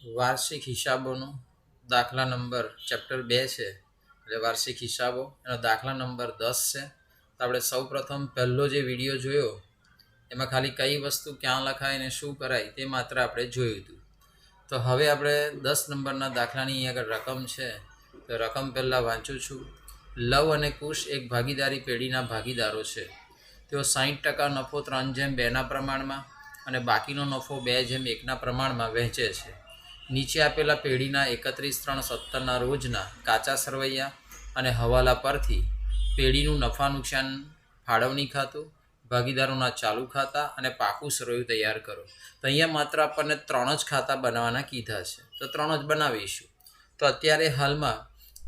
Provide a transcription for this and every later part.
વાર્ષિક હિસાબોનો દાખલા number chapter 2 છે, એટલે વાર્ષિક હિસાબો એનો દાખલા નંબર 10 છે. તો આપણે સૌ પ્રથમ પહેલો જે વિડીયો જોયો એમાં ખાલી કઈ વસ્તુ ક્યાં લખાય ને શું કરાય તે માત્ર આપણે જોયું હતું. તો હવે આપણે 10 નંબરના દાખલાની અહીં આગળ રકમ છે, તો રકમ પહેલાં વાંચું છું. લવ અને કુશ એક ભાગીદારી પેઢીના ભાગીદારો છે. તેઓ 60% નફો 3:2ના પ્રમાણમાં અને બાકીનો નફો 2:1ના પ્રમાણમાં વહેંચે છે. નીચે આપેલા પેઢીના 31/3/17ના રોજના કાચા સરવૈયા અને હવાલા પરથી પેઢીનું નફા નુકસાન ફાળવણી ખાતું, ભાગીદારોના ચાલુ ખાતા અને પાકું સરવૈયું તૈયાર કરો. તો અહીંયા માત્ર આપણને 3 જ ખાતા બનાવવાના કીધા છે, તો 3 જ બનાવીશું. તો અત્યારે હાલમાં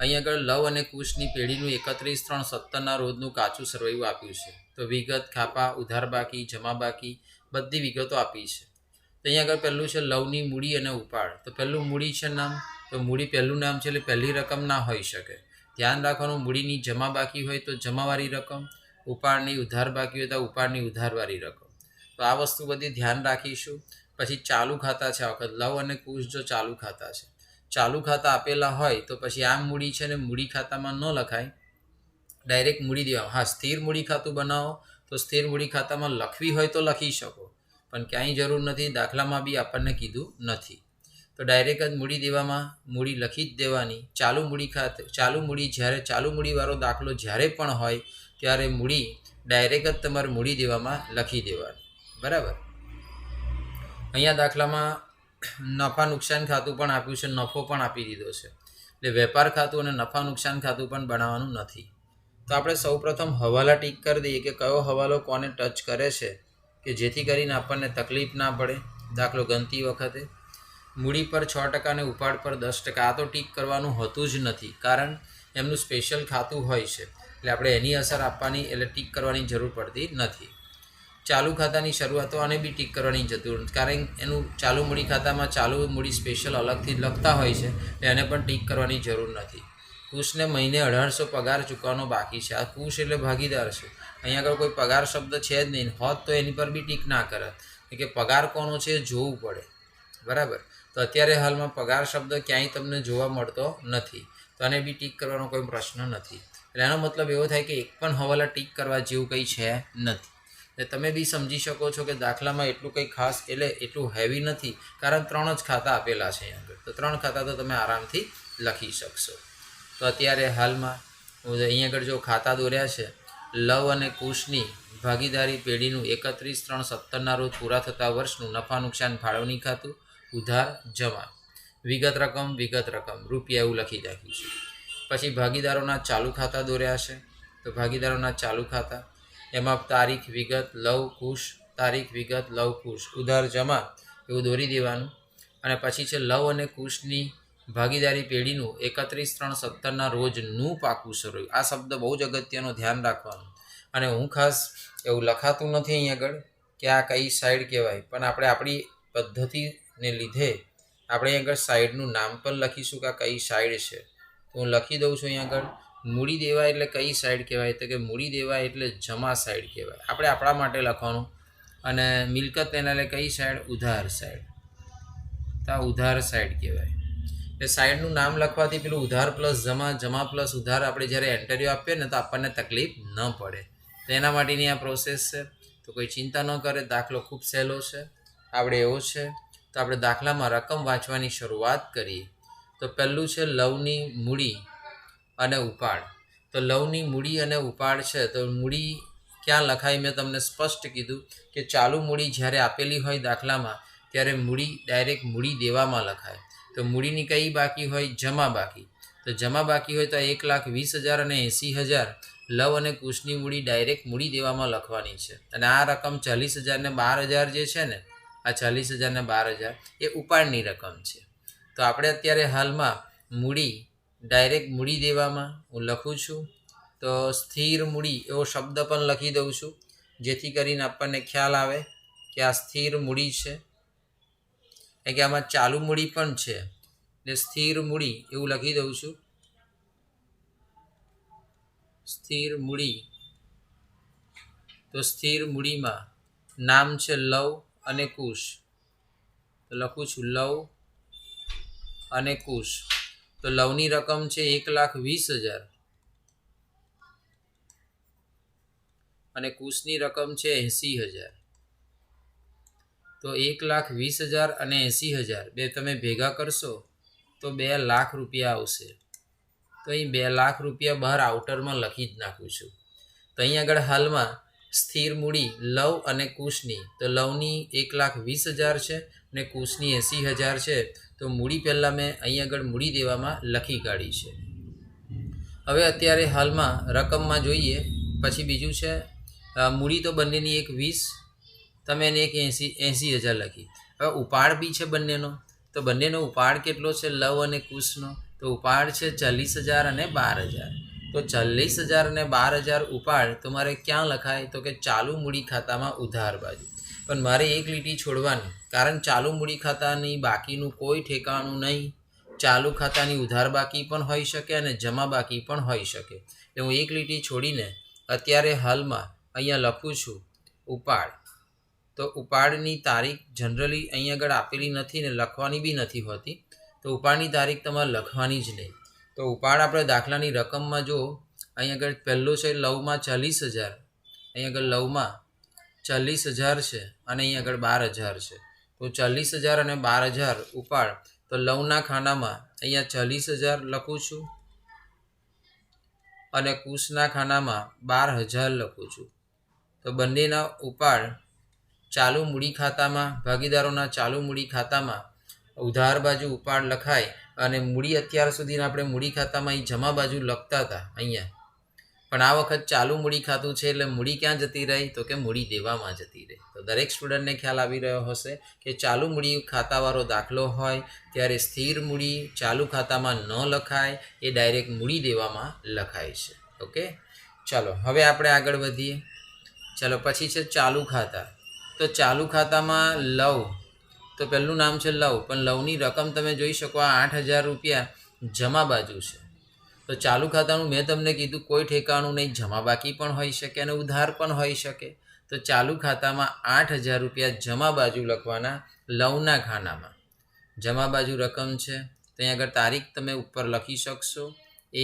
અહીંયા આગળ લવ અને કુશની પેઢીનું 31/3/17ના રોજનું કાચું સરવૈયું આપ્યું છે. તો વિગત, ખાપા, ઉધાર બાકી, જમા બાકી બધી વિગતો આપી છે. તો અહીંયા આગળ પહેલું છે લવની મૂડી અને ઉપાડ. તો પહેલું મૂડી છે નામ, તો મૂડી પહેલું નામ છે એટલે પહેલી રકમ ના હોઈ શકે. ધ્યાન રાખવાનું, મૂડીની જમા બાકી હોય તો જમાવાળી રકમ, ઉપાડની ઉધાર બાકી હોય તો ઉપાડની ઉધારવાળી રકમ. તો આ વસ્તુ બધી ધ્યાન રાખીશું. પછી ચાલુ ખાતા છે, આ વખત લવ અને કુશ જો ચાલુ ખાતા છે, ચાલુ ખાતા આપેલા હોય તો પછી આ મૂડી છે ને મૂડી ખાતામાં ન લખાય, ડાયરેક્ટ મૂડી દેવા. હા, સ્થિર મૂડી ખાતું બનાવો તો સ્થિર મૂડી ખાતામાં લખવી હોય તો લખી શકો, પણ ક્યાંય જરૂર નથી, દાખલામાં બી આપણને કીધું નથી. તો ડાયરેક્ટ જ મૂડી દેવામાં મૂડી લખી જ દેવાની. ચાલુ મૂડી ખાતે ચાલુ મૂડી જ્યારે ચાલુ મૂડીવાળો દાખલો જ્યારે પણ હોય ત્યારે મૂડી ડાયરેક્ટ જ તમારે મૂડી દેવામાં લખી દેવાની. બરાબર. અહીંયા દાખલામાં નફા નુકસાન ખાતું પણ આપ્યું છે, નફો પણ આપી દીધો છે, એટલે વેપાર ખાતું અને નફા નુકસાન ખાતું પણ બનાવવાનું નથી. તો આપણે સૌપ્રથમ હવાલા ટીક કરી દઈએ કે કયો હવાલો કોને ટચ કરે છે, કે જેથી કરીને આપણને તકલીફ ના પડે દાખલો ગણતી વખતે. મૂડી પર 6% અને ઉપાડ પર 10%. આ તો ટીક કરવાનું હોતું જ નથી, કારણ એમનું સ્પેશિયલ ખાતું હોય છે, એટલે આપણે એની અસર આપવાની એટલે ટીક કરવાની જરૂર પડતી નથી. ચાલુ ખાતાની શરૂઆતો આને બી ટીક કરવાની જરૂર નથી, કારણ એનું ચાલુ મૂડી ખાતામાં ચાલુ મૂડી સ્પેશિયલ અલગથી લખતા હોય છે, એટલે એને પણ ટીક કરવાની જરૂર નથી. કુશને મહિને 1800 પગાર ચૂકવવાનો બાકી છે. આ કુશ એટલે ભાગીદાર છે. અહીંયા આગળ કોઈ પગાર શબ્દ છે જ નહીં, હોત તો એની પર બી ટીક ના કરત, કે પગાર કોનો છે જોવું પડે. બરાબર. તો અત્યારે હાલમાં પગાર શબ્દ ક્યાંય તમને જોવા મળતો નથી, તો આને બી ટીક કરવાનો કોઈ પ્રશ્ન નથી. એટલે એનો મતલબ એવો થાય કે એક પણ હવાલા ટીક કરવા જેવું કંઈ છે નથી. એટલે તમે બી સમજી શકો છો કે દાખલામાં એટલું કંઈ ખાસ એટલે એટલું હેવી નથી, કારણ 3 જ ખાતા આપેલા છે અહીંયા આગળ. તો 3 ખાતા તો તમે આરામથી લખી શકશો. તો અત્યારે હાલમાં અહીંયા આગળ જો ખાતા દોર્યા છે, લવ અને કુશની ભાગીદારી પેઢીનું 31/3/17ના રોજ પૂરા થતા વર્ષનું નફા નુકસાન ફાળવણી ખાતું, ઉધાર, જમા, વિગત રકમ રૂપિયા એવું લખી રાખ્યું છે. પછી ભાગીદારોના ચાલુ ખાતા દોર્યા છે, તો ભાગીદારોના ચાલુ ખાતા એમાં તારીખ, વિગત, લવ, કુશ, તારીખ, વિગત, લવ, કુશ, ઉધાર, જમા એવું દોરી દેવાનું. અને પછી છે લવ અને કુશની ભાગીદારી પેઢીનું 31/3/17ના રોજનું પાકું સરવૈયું. આ શબ્દ બહુ જ અગત્યનો, ધ્યાન રાખવાનું. અને હું ખાસ એવું લખાતું નથી અહીં આગળ કે આ કઈ સાઈડ કહેવાય, પણ આપણે આપણી પદ્ધતિને લીધે આપણે અહીં આગળ સાઈડનું નામ પણ લખીશું કે આ કઈ સાઈડ છે. તો હું લખી દઉં છું અહીં આગળ, મૂડી દેવાય એટલે કઈ સાઈડ કહેવાય, તો કે મૂડી દેવાય એટલે જમા સાઈડ કહેવાય. આપણે આપણા માટે લખવાનું. અને મિલકત એના એટલે કઈ સાઈડ, ઉધાર સાઈડ. તો આ ઉધાર સાઈડ કહેવાય. એટલે સાઈડનું નામ લખવાથી પેલું ઉધાર પ્લસ જમા, જમા પ્લસ ઉધાર આપણે જ્યારે એન્ટરીઓ આપીએ ને તો આપણને તકલીફ ન પડે. તો એના માટેની આ પ્રોસેસ છે. તો કોઈ ચિંતા ન કરે, દાખલો ખૂબ સહેલો છે, આપણે એવો છે. તો આપણે દાખલામાં રકમ વાંચવાની શરૂઆત કરીએ. તો પહેલું છે લવની મૂડી અને ઉપાડ. તો લવની મૂડી અને ઉપાડ છે, તો મૂડી ક્યાં લખાય મેં તમને સ્પષ્ટ કીધું કે ચાલુ મૂડી જ્યારે આપેલી હોય દાખલામાં ત્યારે મૂડી ડાયરેક્ટ મૂડી દેવામાં લખાય. તો મૂડીની કઈ બાકી હોય, જમા બાકી. તો જમા બાકી હોય તો 1,20,000 અને 80,000 લવ અને કુશની મૂડી ડાયરેક્ટ મૂડી દેવામાં લખવાની છે. અને આ રકમ 40,000 ને 12,000 જે છે ને, આ 40,000 ને 12,000 એ ઉપાડની રકમ છે. તો આપણે અત્યારે હાલમાં મૂડી ડાયરેક્ટ મૂડી દેવામાં હું લખું છું. તો સ્થિર મૂડી એવો શબ્દ પણ લખી દઉં છું, જેથી કરીને આપણને ખ્યાલ આવે કે આ સ્થિર મૂડી છે, કે આમાં ચાલુ મૂડી પણ છે, એટલે સ્થિર મૂડી એવું લખી દઉં છું. સ્થિર મૂડી, તો સ્થિર મૂડીમાં નામ છે લવ અને કુશ, તો લખું છું લવ અને કુશ. તો લવની રકમ છે 1,20,000 અને કુશની રકમ છે 80,000. તો 1,20,000 અને 80,000 બે તમે ભેગા કરશો તો 2 લાખ રૂપિયા આવશે. તો અહીં 2 લાખ રૂપિયા બહાર આઉટરમાં લખી જ નાખું છું. તો અહીં આગળ હાલમાં સ્થિર મૂડી લવ અને કુશની, તો લવની 1,20,000 છે અને કુશની 80,000 છે. તો મૂડી પહેલાં મેં અહીં આગળ મૂડી દેવામાં લખી કાઢી છે. હવે અત્યારે હાલમાં રકમમાં જોઈએ, પછી બીજું છે મૂડી તો બંનેની 1,20, તમે એને 80,000 લખી. હવે ઉપાડ બી છે બંનેનો, તો બંનેનો ઉપાડ કેટલો છે લવ અને કુશનો? તો ઉપાડ છે 40,000 અને 12,000. તો 40,000 અને 12,000 ઉપાડ તો મારે ક્યાં લખાય? તો કે ચાલુ મૂડી ખાતામાં ઉધાર બાજુ. પણ મારે એક લીટી છોડવાની, કારણ ચાલુ મૂડી ખાતાની બાકીનું કોઈ ઠેકાણું નહીં. ચાલુ ખાતાની ઉધાર બાકી પણ હોઈ શકે અને જમા બાકી પણ હોઈ શકે. એટલે હું એક લીટી છોડીને અત્યારે હાલમાં અહીંયા લખું છું ઉપાડ. તો ઉપાડની તારીખ જનરલી અહીં આગળ આપેલી નથી ને લખવાની બી નથી હોતી. તો ઉપાડની તારીખ તમારે લખવાની જ નહીં. તો ઉપાડ આપણે દાખલાની રકમમાં જો અહીં આગળ પહેલો છે લવમાં 40,000, અહીં આગળ લવમાં 40,000 છે અને અહીં આગળ 12,000 છે. તો 40,000 અને 12,000 ઉપાડ. તો લવના ખાનામાં અહીંયા 40,000 લખું છું અને કુશના ખાનામાં 12,000 લખું છું. તો બંનેના ઉપાડ ચાલુ મૂડી ખાતામાં, ભાગીદારોના ચાલુ મૂડી ખાતામાં ઉધાર બાજુ ઉપાડ લખાય. અને મૂડી અત્યાર સુધીના આપણે મૂડી ખાતામાં અહીં જમા બાજુ લખતા હતા અહીંયા, પણ આ વખત ચાલુ મૂડી ખાતું છે એટલે મૂડી ક્યાં જતી રહી? તો કે મૂડી દેવામાં જતી રહી. તો દરેક સ્ટુડન્ટને ખ્યાલ આવી રહ્યો હશે કે ચાલુ મૂડી ખાતાવાળો દાખલો હોય ત્યારે સ્થિર મૂડી ચાલુ ખાતામાં ન લખાય, એ ડાયરેક્ટ મૂડી દેવામાં લખાય છે. ઓકે, ચાલો હવે આપણે આગળ વધીએ. ચાલો પછી છે ચાલુ ખાતા. તો ચાલુ ખાતામાં લવ, તો પહેલું નામ છે લવ, પણ લવની રકમ તમે જોઈ શકો આ 8,000 રૂપિયા જમા બાજુ છે. તો ચાલુ ખાતાનું મેં તમને કીધું કોઈ ઠેકાણું નહીં, જમા બાકી પણ હોઈ શકે અને ઉધાર પણ હોઈ શકે. તો ચાલુ ખાતામાં 8,000 રૂપિયા જમા બાજુ લખવાના લવના ખાનામાં. જમા બાજુ રકમ છે તો અહીં આગળ તારીખ તમે ઉપર લખી શકશો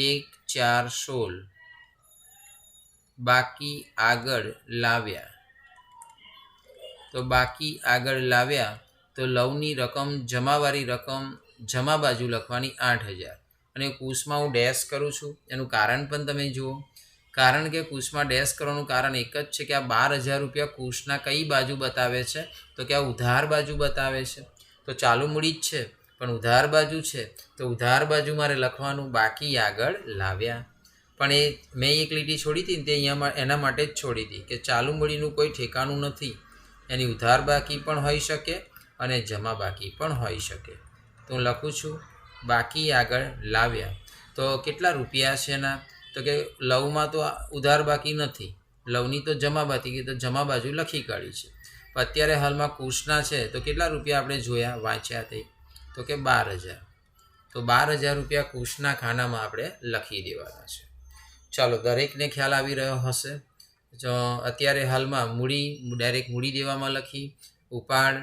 1/4/16. બાકી આગળ લાવ્યા, તો બાકી આગળ લાવ્યા તો લવની રકમ જમાવાળી રકમ જમા બાજુ લખવાની 8,000. અને કુશમાં હું ડેશ કરું છું, એનું કારણ પણ તમે જુઓ. કારણ કે કુશમાં ડેશ કરવાનું કારણ એક જ છે કે આ 12,000 રૂપિયા કુશના કઈ બાજુ બતાવે છે? તો કે આ ઉધાર બાજુ બતાવે છે. તો ચાલુ મૂડી જ છે પણ ઉધાર બાજુ છે, તો ઉધાર બાજુ મારે લખવાનું બાકી આગળ લાવ્યા. પણ એ મેં એક લીટી છોડી હતી ને તે અહીંયા એના માટે જ છોડી હતી કે ચાલુ મૂડીનું કોઈ ઠેકાણું નથી, એની ઉધાર બાકી પણ હોઈ શકે અને જમા બાકી પણ હોઈ શકે. તો હું લખું છું બાકી આગળ લાવ્યા. તો કેટલા રૂપિયા છે એના? તો કે લવમાં તો ઉધાર બાકી નથી, લવની તો જમા બાકી, તો જમા બાજુ લખી કાઢી છે. અત્યારે હાલમાં કુશના છે તો કેટલા રૂપિયા આપણે જોયા વાંચ્યા તે? તો કે 12,000. તો 12,000 રૂપિયા કુશના ખાનામાં આપણે લખી દેવાના છે. ચાલો દરેકને ખ્યાલ આવી રહ્યો હશે. જો અત્યારે હાલમાં મૂડી ડાયરેક્ટ મૂડી દેવામાં લખી, ઉપાડ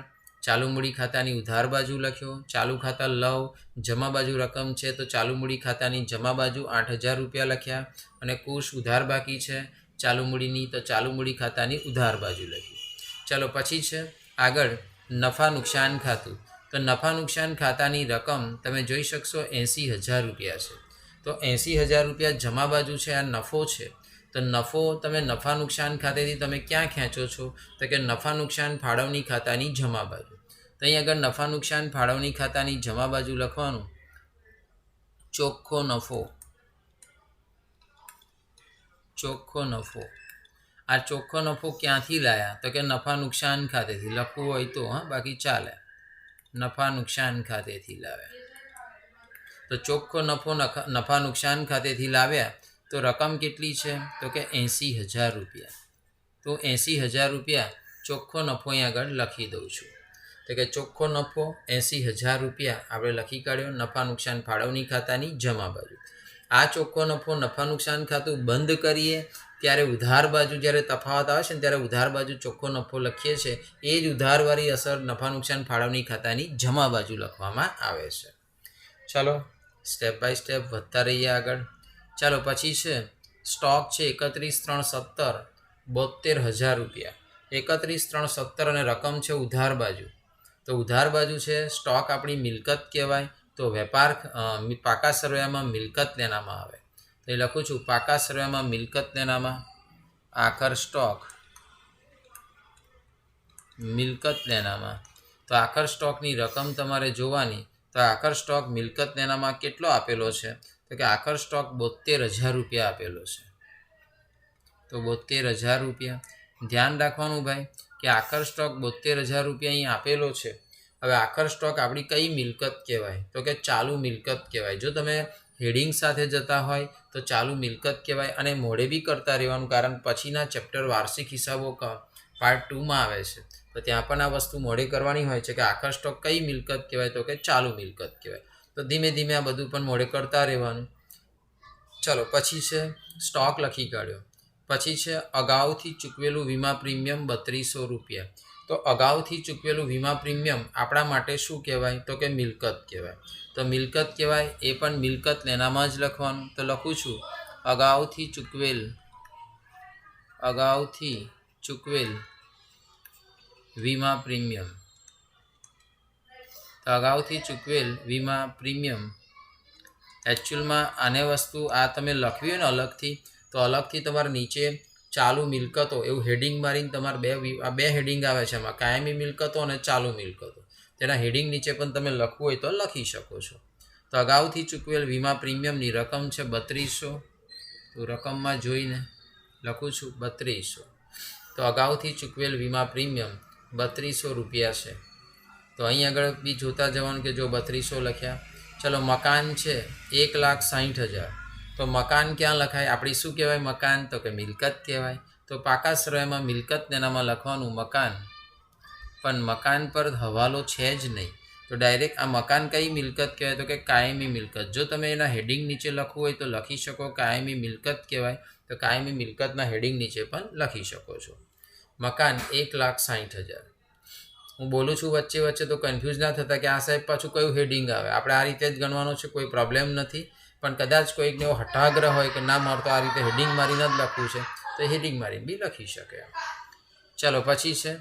ચાલુ મૂડી ખાતાની ઉધાર બાજુ લખ્યો, ચાલુ ખાતા લવ જમા બાજુ રકમ છે તો ચાલુ મૂડી ખાતાની જમા બાજુ 8,000 રૂપિયા લખ્યા. અને કુશ ઉધાર બાકી છે ચાલુ મૂડીની, તો ચાલુ મૂડી ખાતાની ઉધાર બાજુ લખી. ચાલો પછી છે આગળ નફા નુકસાન ખાતું. તો નફા નુકસાન ખાતાની રકમ તમે જોઈ શકશો 80,000 રૂપિયા છે. તો 80,000 રૂપિયા જમા બાજુ છે, આ નફો છે. તો નફો તમે નફા નુકસાન ખાતેથી તમે ક્યાં ખેંચો છો? તો કે નફા નુકસાન ફાળવણી ખાતાની જમા બાજુ. તો અહીં આગળ નફા નુકસાન ફાળવણી ખાતાની જમા બાજુ લખવાનું ચોખ્ખો નફો. ચોખ્ખો નફો, આ ચોખ્ખો નફો ક્યાંથી લાયા? તો કે નફા નુકસાન ખાતેથી. લખવું હોય તો હા, બાકી ચાલે. નફા નુકસાન ખાતેથી લાવ્યા. તો ચોખ્ખો નફો નફા નુકસાન ખાતેથી લાવ્યા. તો રકમ કેટલી છે? તો કે 80,000 રૂપિયા. તો 80,000 રૂપિયા ચોખ્ખો નફો અહીં આગળ લખી દઉં છું. તો કે ચોખ્ખો નફો 80,000 રૂપિયા આપણે લખી કાઢ્યો નફા નુકસાન ફાળવણી ખાતાની જમા બાજુ. આ ચોખ્ખો નફો નફા નુકસાન ખાતું બંધ કરીએ ત્યારે ઉધાર બાજુ જ્યારે તફાવત આવે છે ને ત્યારે ઉધાર બાજુ ચોખ્ખો નફો લખીએ છીએ, એ જ ઉધારવાળી અસર નફા નુકસાન ફાળવણી ખાતાની જમા બાજુ લખવામાં આવે છે. ચાલો સ્ટેપ બાય સ્ટેપ વધતા રહીએ આગળ. ચાલો પછી છે સ્ટોક છે 31,317 72,000 રૂપિયા. 31,317 અને રકમ છે ઉધાર બાજુ. તો ઉધાર બાજુ છે સ્ટોક આપણી મિલકત કહેવાય. તો વેપાર પાકા સરવૈયામાં મિલકત લેનામાં આવે. તો એ લખું છું પાકા સરવૈયામાં મિલકત લેનામાં આખર સ્ટોક મિલકત લેનામાં. તો આખર સ્ટોકની રકમ તમારે જોવાની. તો આખર સ્ટોક મિલકત લેનામાં કેટલો આપેલો છે? તો કે આખર સ્ટોક 72,000 રૂપિયા આપેલો છે. તો 72,000 રૂપિયા. ધ્યાન રાખવાનું ભાઈ કે આખર સ્ટોક 72,000 રૂપિયા અહીં આપેલો છે. હવે આખર સ્ટોક આપણી કઈ મિલકત કહેવાય? તો કે ચાલુ મિલકત કહેવાય. જો તમે હેડિંગ સાથે જતા હોય તો ચાલુ મિલકત કહેવાય. અને મોડે બી કરતા રહેવાનું, કારણ પછીના ચેપ્ટર વાર્ષિક હિસાબો પાર્ટ 2માં આવે છે. તો ત્યાં પણ આ વસ્તુ મોડે કરવાની હોય છે કે આખર સ્ટોક કઈ મિલકત કહેવાય? તો કે ચાલુ મિલકત કહેવાય. તો ધીમે ધીમે આ બધું પણ મોડે કરતા રહેવાનું. ચલો પછી છે સ્ટોક લખી કાઢ્યો. પછી છે અગાઉથી ચૂકવેલું વીમા પ્રીમિયમ 3200 રૂપિયા. તો અગાઉથી ચૂકવેલું વીમા પ્રીમિયમ આપણા માટે શું કહેવાય? તો કે મિલકત કહેવાય. તો મિલકત કહેવાય, એ પણ મિલકત લેનામાં જ લખવાનું. તો લખું છું અગાઉથી ચૂકવેલ વીમા પ્રીમિયમ. તો અગાઉથી ચૂકવેલ વીમા પ્રીમિયમ એકચ્યુઅલમાં આને વસ્તુ આ તમે લખવી હોય ને અલગથી, તો અલગથી તમારે નીચે ચાલુ મિલકતો એવું હેડિંગ મારીને તમારે બે હેડિંગ આવે છે એમાં, કાયમી મિલકતો અને ચાલુ મિલકતો. તેના હેડિંગ નીચે પણ તમે લખવું હોય તો લખી શકો છો. તો અગાઉથી ચૂકવેલ વીમા પ્રીમિયમની રકમ છે 3200. તો રકમમાં જોઈને લખું છું 3200. તો અગાઉથી ચૂકવેલ વીમા પ્રીમિયમ 3200 રૂપિયા છે. તો અહીં આગળ બી જોતા જવાનું કે જો 3200 લખ્યા. ચલો મકાન છે 1,60,000. તો મકાન ક્યાં લખાય? આપણી શું કહેવાય મકાન? તો કે મિલકત કહેવાય. તો પાકા સરવૈયામાં મિલકત તેનામાં લખવાનું મકાન. પણ મકાન પર હવાલો છે જ નહીં. તો ડાયરેક્ટ આ મકાન કઈ મિલકત કહેવાય? તો કે કાયમી મિલકત. જો તમે એના હેડિંગ નીચે લખવું હોય તો લખી શકો કાયમી મિલકત કહેવાય. તો કાયમી મિલકતના હેડિંગ નીચે પણ લખી શકો છો. મકાન 1,60,000. હું બોલું છું વચ્ચે વચ્ચે તો કન્ફ્યુઝ ના થતા કે આ સાહેબ પાછું કયું હેડિંગ આવે. આપણે આ રીતે જ ગણવાનું છે, કોઈ પ્રોબ્લેમ નથી. પણ કદાચ કોઈકને એવો હઠાગ્રહ હોય કે ના મારે તો આ રીતે હેડિંગ મારીને જ લખવું છે, તો હેડિંગ મારીને બી લખી શકે. ચલો પછી છે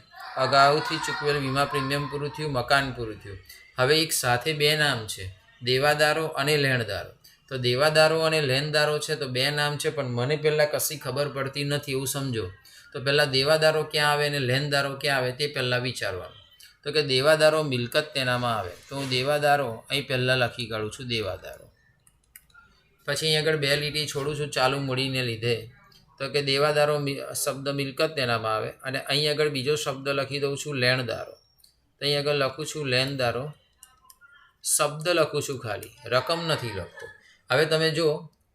અગાઉથી ચૂકવેલ વીમા પ્રીમિયમ પૂરું થયું, મકાન પૂરું થયું. હવે એક સાથે બે નામ છે, દેવાદારો અને લેણદારો. તો દેવાદારો અને લેણદારો છે તો બે નામ છે, પણ મને પહેલાં કશી ખબર પડતી નથી એવું સમજો. તો પહેલાં દેવાદારો ક્યાં આવે અને લેણદારો ક્યાં આવે તે પહેલાં વિચારવાનું. તો કે દેવાદારો મિલકત તેનામાં આવે. તો હું દેવાદારો અહીં પહેલાં લખી કાઢું છું દેવાદારો. પછી અહીં આગળ બે લીટી છોડું છું ચાલુ મૂડીને લીધે. તો કે દેવાદારો શબ્દ મિલકત તેનામાં આવે. અને અહીં આગળ બીજો શબ્દ લખી દઉં છું લેણદારો. તો અહીં આગળ લખું છું લેણદારો. શબ્દ લખું છું, ખાલી રકમ નથી લખતો. હવે તમે જો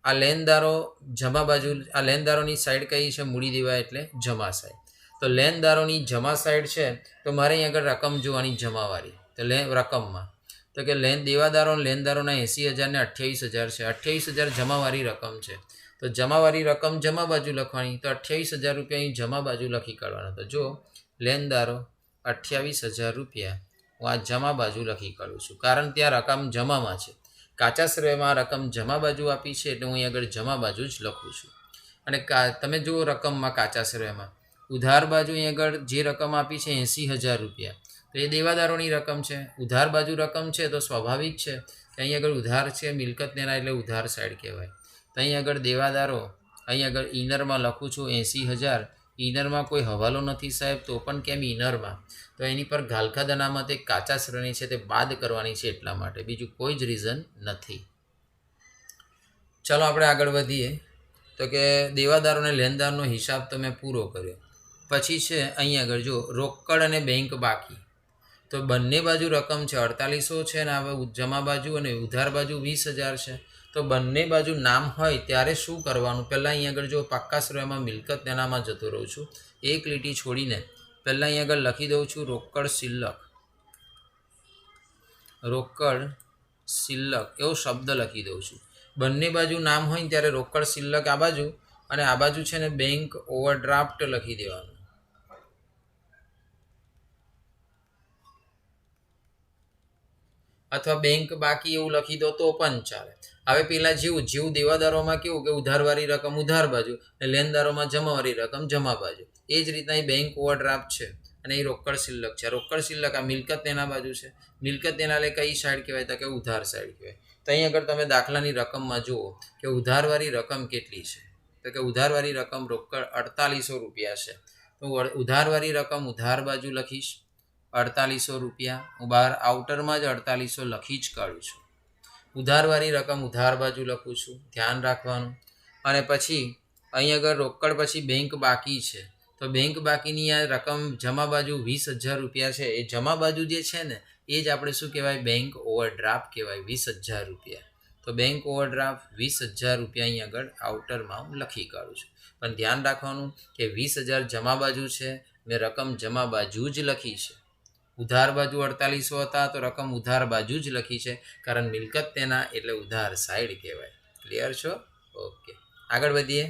આ લેણદારો જમા બાજુ, આ લેણદારોની સાઈડ કઈ છે? મૂડી દેવાય એટલે જમા સાઈડ. તો લેણદારોની જમા સાઈડ છે તો મારે અહીં આગળ રકમ જોવાની જમાવાળી. તો રકમમાં તો કે દેવાદારો અને લેણદારોના 80,000 ને 28,000 છે. 28,000 જમાવાળી રકમ છે. તો જમાવાળી રકમ જમા બાજુ લખવાની. તો 28,000 રૂપિયા અહીં જમા બાજુ લખી કાઢવાના. તો જો લેણદારો 28,000 રૂપિયા હું આ જમા બાજુ લખી કાઢું છું, કારણ ત્યાં રકમ જમામાં છે. કાચા શ્રેયમાં રકમ જમા બાજુ આપી છે એટલે હું અહીં આગળ જમા બાજુ જ લખું છું. અને તમે જુઓ રકમમાં કાચા શ્રેયમાં ઉધાર બાજુ અહીં આગળ જે રકમ આપી છે 80,000 રૂપિયા, તો એ દેવાદારોની રકમ છે. ઉધાર બાજુ રકમ છે તો સ્વાભાવિક છે કે અહીં આગળ ઉધાર છે, મિલકત લેના એટલે ઉધાર સાઈડ કહેવાય. તો અહીં આગળ દેવાદારો, અહીં આગળ ઇનરમાં લખું છું 80,000. ઇનરમાં કોઈ હવાલો નથી સાહેબ, તો પણ કેમ ઇનરમાં? તો એની પર ગાલખાદ અનામત એક કાચા શ્રેણી છે તે બાદ કરવાની છે, એટલા માટે, બીજું કોઈ જ રીઝન નથી. ચલો આપણે આગળ વધીએ. તો કે દેવાદારો અને લેણદારનો હિસાબ તો મેં પૂરો કર્યો. પછી છે અહીં આગળ જો રોકડ અને બેંક બાકી. તો બંને બાજુ રકમ છે 4800 છે ને હવે જમા બાજુ અને ઉધાર બાજુ 20,000 છે. તો બંને બાજુ નામ હોય ત્યારે શું કરવાનું? પહેલાં અહીં આગળ જો પાક્કા શ્રેયમાં મિલકત તેનામાં જતો રહું છું, એક લીટી છોડીને પહેલાં અહીં આગળ લખી દઉં છું રોકડ શિલ્લક એવો શબ્દ લખી દઉં છું. બંને બાજુ નામ હોય ને ત્યારે રોકડ શિલ્લક આ બાજુ, અને આ બાજુ છે ને બેંક ઓવરડ્રાફ્ટ લખી દેવાનું. અથવા બેંક બાકી એવું લખી દો તો પણ ચાલે. હવે પેલા જેવું દેવાદારોમાં કેવું કે ઉધારવાળી રકમ ઉધાર બાજુ અને લેણદારોમાં જમાવાળી રકમ જમા બાજુ. એ જ રીતના એ બેંક ઓવરડ્રાફ્ટ છે અને એ રોકડ શિલ્લક છે. રોકડ શિલ્લક આ મિલકત તેના બાજુ છે. મિલકત તેના લે કઈ સાઈડ કહેવાય તો કે ઉધાર સાઈડ કહેવાય. તો અહીં આગળ તમે દાખલાની રકમમાં જુઓ કે ઉધારવાળી રકમ કેટલી છે તો કે ઉધારવાળી રકમ રોકડ 4800 રૂપિયા છે. તો ઉધારવાળી રકમ ઉધાર બાજુ લખીશ 4800 રૂપિયા. હું બહાર આઉટરમાં જ 4800 લખી જ કાઢું છું. ઉધારવાળી રકમ ઉધાર બાજુ લખું છું, ધ્યાન રાખવાનું. અને પછી અહીં આગળ રોકડ પછી બેંક બાકી છે તો બેંક બાકીની આ રકમ જમા બાજુ 20,000 રૂપિયા છે. એ જમા બાજુ જે છે ને એ જ આપણે શું કહેવાય બેંક ઓવરડ્રાફ્ટ કહેવાય 20,000 રૂપિયા. તો બેંક ઓવરડ્રાફ્ટ 20,000 રૂપિયા અહીં આગળ આઉટરમાં હું લખી કાઢું છું. પણ ધ્યાન રાખવાનું કે 20,000 જમા બાજુ છે, મેં રકમ જમા બાજુ જ લખી છે. ઉધાર બાજુ 4800 હતા તો રકમ ઉધાર બાજુ જ લખી છે, કારણ મિલકત તેના એટલે ઉધાર સાઈડ કહેવાય. ક્લિયર છો? ઓકે, આગળ વધીએ.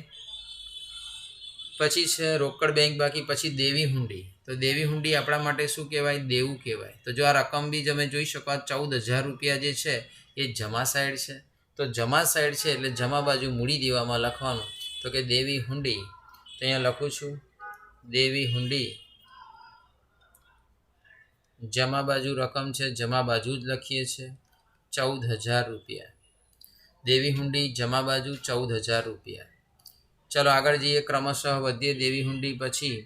પછી છે રોકડ બેંક બાકી, પછી દેવી હુંડી. તો દેવી હુંડી આપણા માટે શું કહેવાય? દેવું કહેવાય. તો જો આ રકમ બી તમે જોઈ શકો 14,000 રૂપિયા જે છે એ જમા સાઈડ છે. તો જમા સાઈડ છે એટલે જમા બાજુ મૂડી દેવામાં લખવાનું તો કે દેવી હુંડી. તો અહીંયા લખું છું દેવી હુંડી. જમા બાજુ રકમ છે, જમા બાજુ જ લખીએ છીએ 14,000 રૂપિયા. દેવી હુંડી જમા બાજુ 14,000 રૂપિયા. ચલો આગળ જઈએ, ક્રમશઃ વધીએ. દેવી હુંડી પછી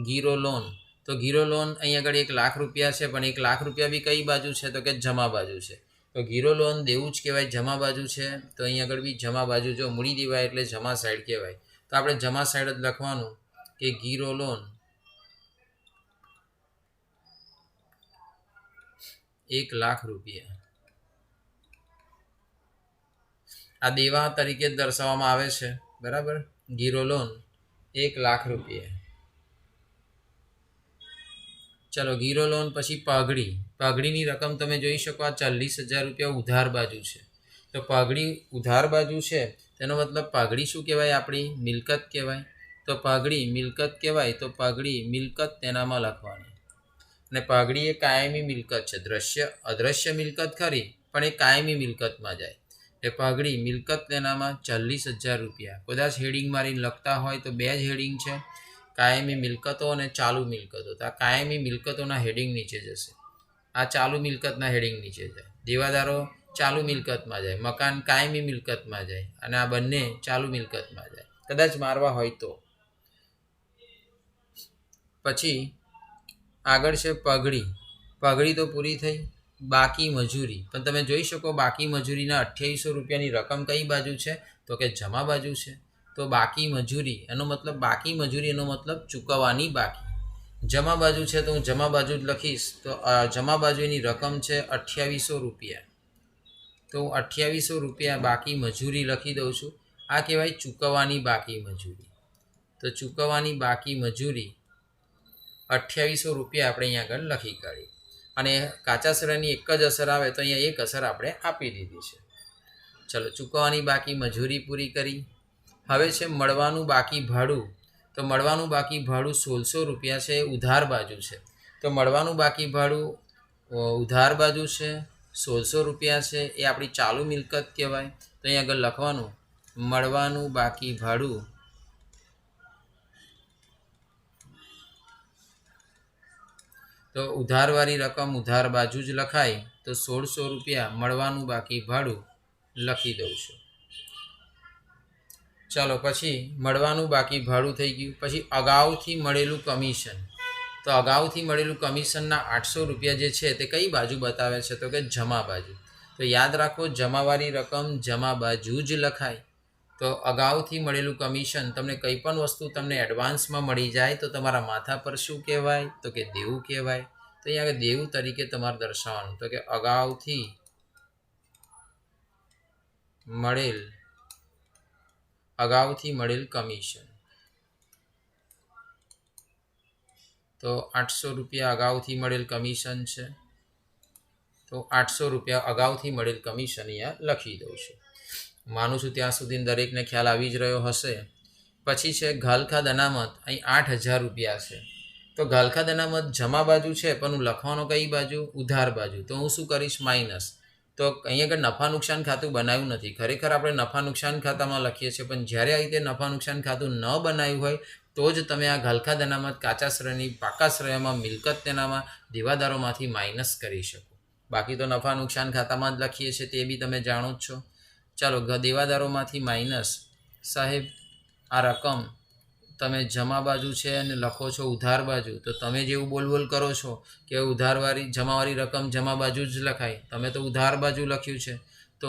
ગીરો લોન. તો ગીરો લોન અહીં આગળ 1 લાખ રૂપિયા છે, પણ 1 લાખ રૂપિયા બી કઈ બાજુ છે તો કે જમા બાજુ છે. તો ગીરો લોન દેવું જ કહેવાય, જમા બાજુ છે. તો અહીં આગળ બી જમા બાજુ જો મૂડી દેવાય એટલે જમા સાઈડ કહેવાય. તો આપણે જમા સાઈડ જ લખવાનું કે ગીરો લોન 1 લાખ રૂપિયા. આ દેવા તરીકે જ દર્શાવવામાં આવે છે, બરાબર. ગીરો લોન 1 લાખ રૂપિયા. ચલો ગીરો લોન પછી પાઘડી. પાઘડીની રકમ તમે જોઈ શકો 40,000 રૂપિયા ઉધાર બાજુ છે. તો પાઘડી ઉધાર બાજુ છે તેનો મતલબ પાઘડી શું કહેવાય? આપણી મિલકત કહેવાય. તો પાઘડી મિલકત કહેવાય. તો પાઘડી મિલકત તેનામાં લખવાની. અને પાઘડી એ કાયમી મિલકત છે. અદ્રશ્ય મિલકત ખરી પણ એ કાયમી મિલકતમાં જાય. એ પાઘડી મિલકત તેનામાં 40,000 રૂપિયા. કદાચ હેડિંગ મારીને લખતા હોય તો 2 જ હેડિંગ છે, કાયમી મિલકતો અને ચાલુ મિલકતો. તો આ કાયમી મિલકતોના હેડિંગ નીચે જશે, આ ચાલુ મિલકતના હેડિંગ નીચે જાય. દેવાદારો ચાલુ મિલકતમાં જાય, મકાન કાયમી મિલકતમાં જાય, અને આ બંને ચાલુ મિલકતમાં જાય કદાચ મારવા હોય તો. પછી આગળ છે પગડી. પગડી તો પૂરી થઈ. બાકી મજૂરી. પણ તમે જોઈ શકો બાકી મજૂરીના 2800 રૂપિયાની રકમ કઈ બાજુ છે તો કે જમા બાજુ છે. તો બાકી મજૂરી એનો મતલબ ચૂકવવાની બાકી. જમા બાજુ છે તો હું જમા બાજુ જ લખીશ. તો જમા બાજુની રકમ છે 2800 રૂપિયા. તો હું 2800 રૂપિયા બાકી મજૂરી લખી દઉં છું. આ કહેવાય ચૂકવવાની બાકી મજૂરી. તો ચૂકવવાની બાકી મજૂરી 2800 રૂપિયા આપણે અહીંયા આગળ લખી કાઢી. અને કાચા સરાની એક જ અસર આવે તો અહીંયા એક અસર આપણે આપી દીધી છે. ચલો ચૂકવવાની બાકી મજૂરી પૂરી કરી. હવે છે મળવાનું બાકી ભાડું. તો મળવાનું બાકી ભાડું 1600 રૂપિયા છે, ઉધાર બાજુ છે. તો મળવાનું બાકી ભાડું ઉધાર બાજુ છે, 1600 રૂપિયા છે, એ આપણી ચાલુ મિલકત કહેવાય. તો અહીં આગળ લખવાનું મળવાનું બાકી ભાડું તો ઉધારવાળી રકમ ઉધાર બાજુ જ લખાય. તો 1600 રૂપિયા મળવાનું બાકી ભાડું લખી દઉં છું. ચાલો પછી મળવાનું બાકી ભાડું થઈ ગયું. પછી અગાઉથી મળેલું કમિશન. તો અગાઉથી મળેલું કમિશનના 800 રૂપિયા જે છે તે કઈ બાજુ બતાવે છે તો કે જમા બાજુ. તો યાદ રાખો જમાવાળી રકમ જમા બાજુ જ લખાય. તો અગાઉથી મળેલું કમિશન, તમને કંઈ પણ વસ્તુ તમને એડવાન્સમાં મળી જાય તો તમારા માથા પર શું કહેવાય તો કે દેવું કહેવાય. તો અહીંયા આગળ દેવું તરીકે તમારે દર્શાવવાનું તો કે અગાઉથી મળેલ કમિશન. તો 800 રૂપિયા અગાઉથી મળેલ કમિશન છે. તો 800 રૂપિયા અગાઉથી મળેલ કમિશન અહીંયા લખી દઉં છું. માનું છું ત્યાં સુધી દરેકને ખ્યાલ આવી જ રહ્યો હશે. પછી છે ગાલખાદ અનામત. અહીં 8,000 રૂપિયા છે. તો ગાલખાદ અનામત જમા બાજુ છે પણ હું લખવાનો કઈ બાજુ? ઉધાર બાજુ. તો હું શું કરીશ? માઇનસ. તો અહીં આગળ નફા નુકસાન ખાતું બનાવ્યું નથી. ખરેખર આપણે નફા નુકસાન ખાતામાં લખીએ છીએ, પણ જ્યારે આ રીતે નફા નુકસાન ખાતું ન બનાવ્યું હોય તો જ તમે આ ઘાલખાદ અનામત કાચા શ્રેણી પાકા શ્રેણીમાં મિલકત તેનામાં દેવાદારોમાંથી માઇનસ કરી શકો. બાકી તો નફા નુકસાન ખાતામાં જ લખીએ છીએ, તે બી તમે જાણો જ છો. ચાલો, દેવાદારોમાંથી માઇનસ. સાહેબ, આ રકમ તમે જમા બાજુ છે અને લખો છો ઉધાર બાજુ, તો તમે જેવું બોલ કરો છો કે ઉધારવાળી જમાવાળી રકમ જમા બાજુ જ લખાય, તમે તો ઉધાર બાજુ લખ્યું છે. તો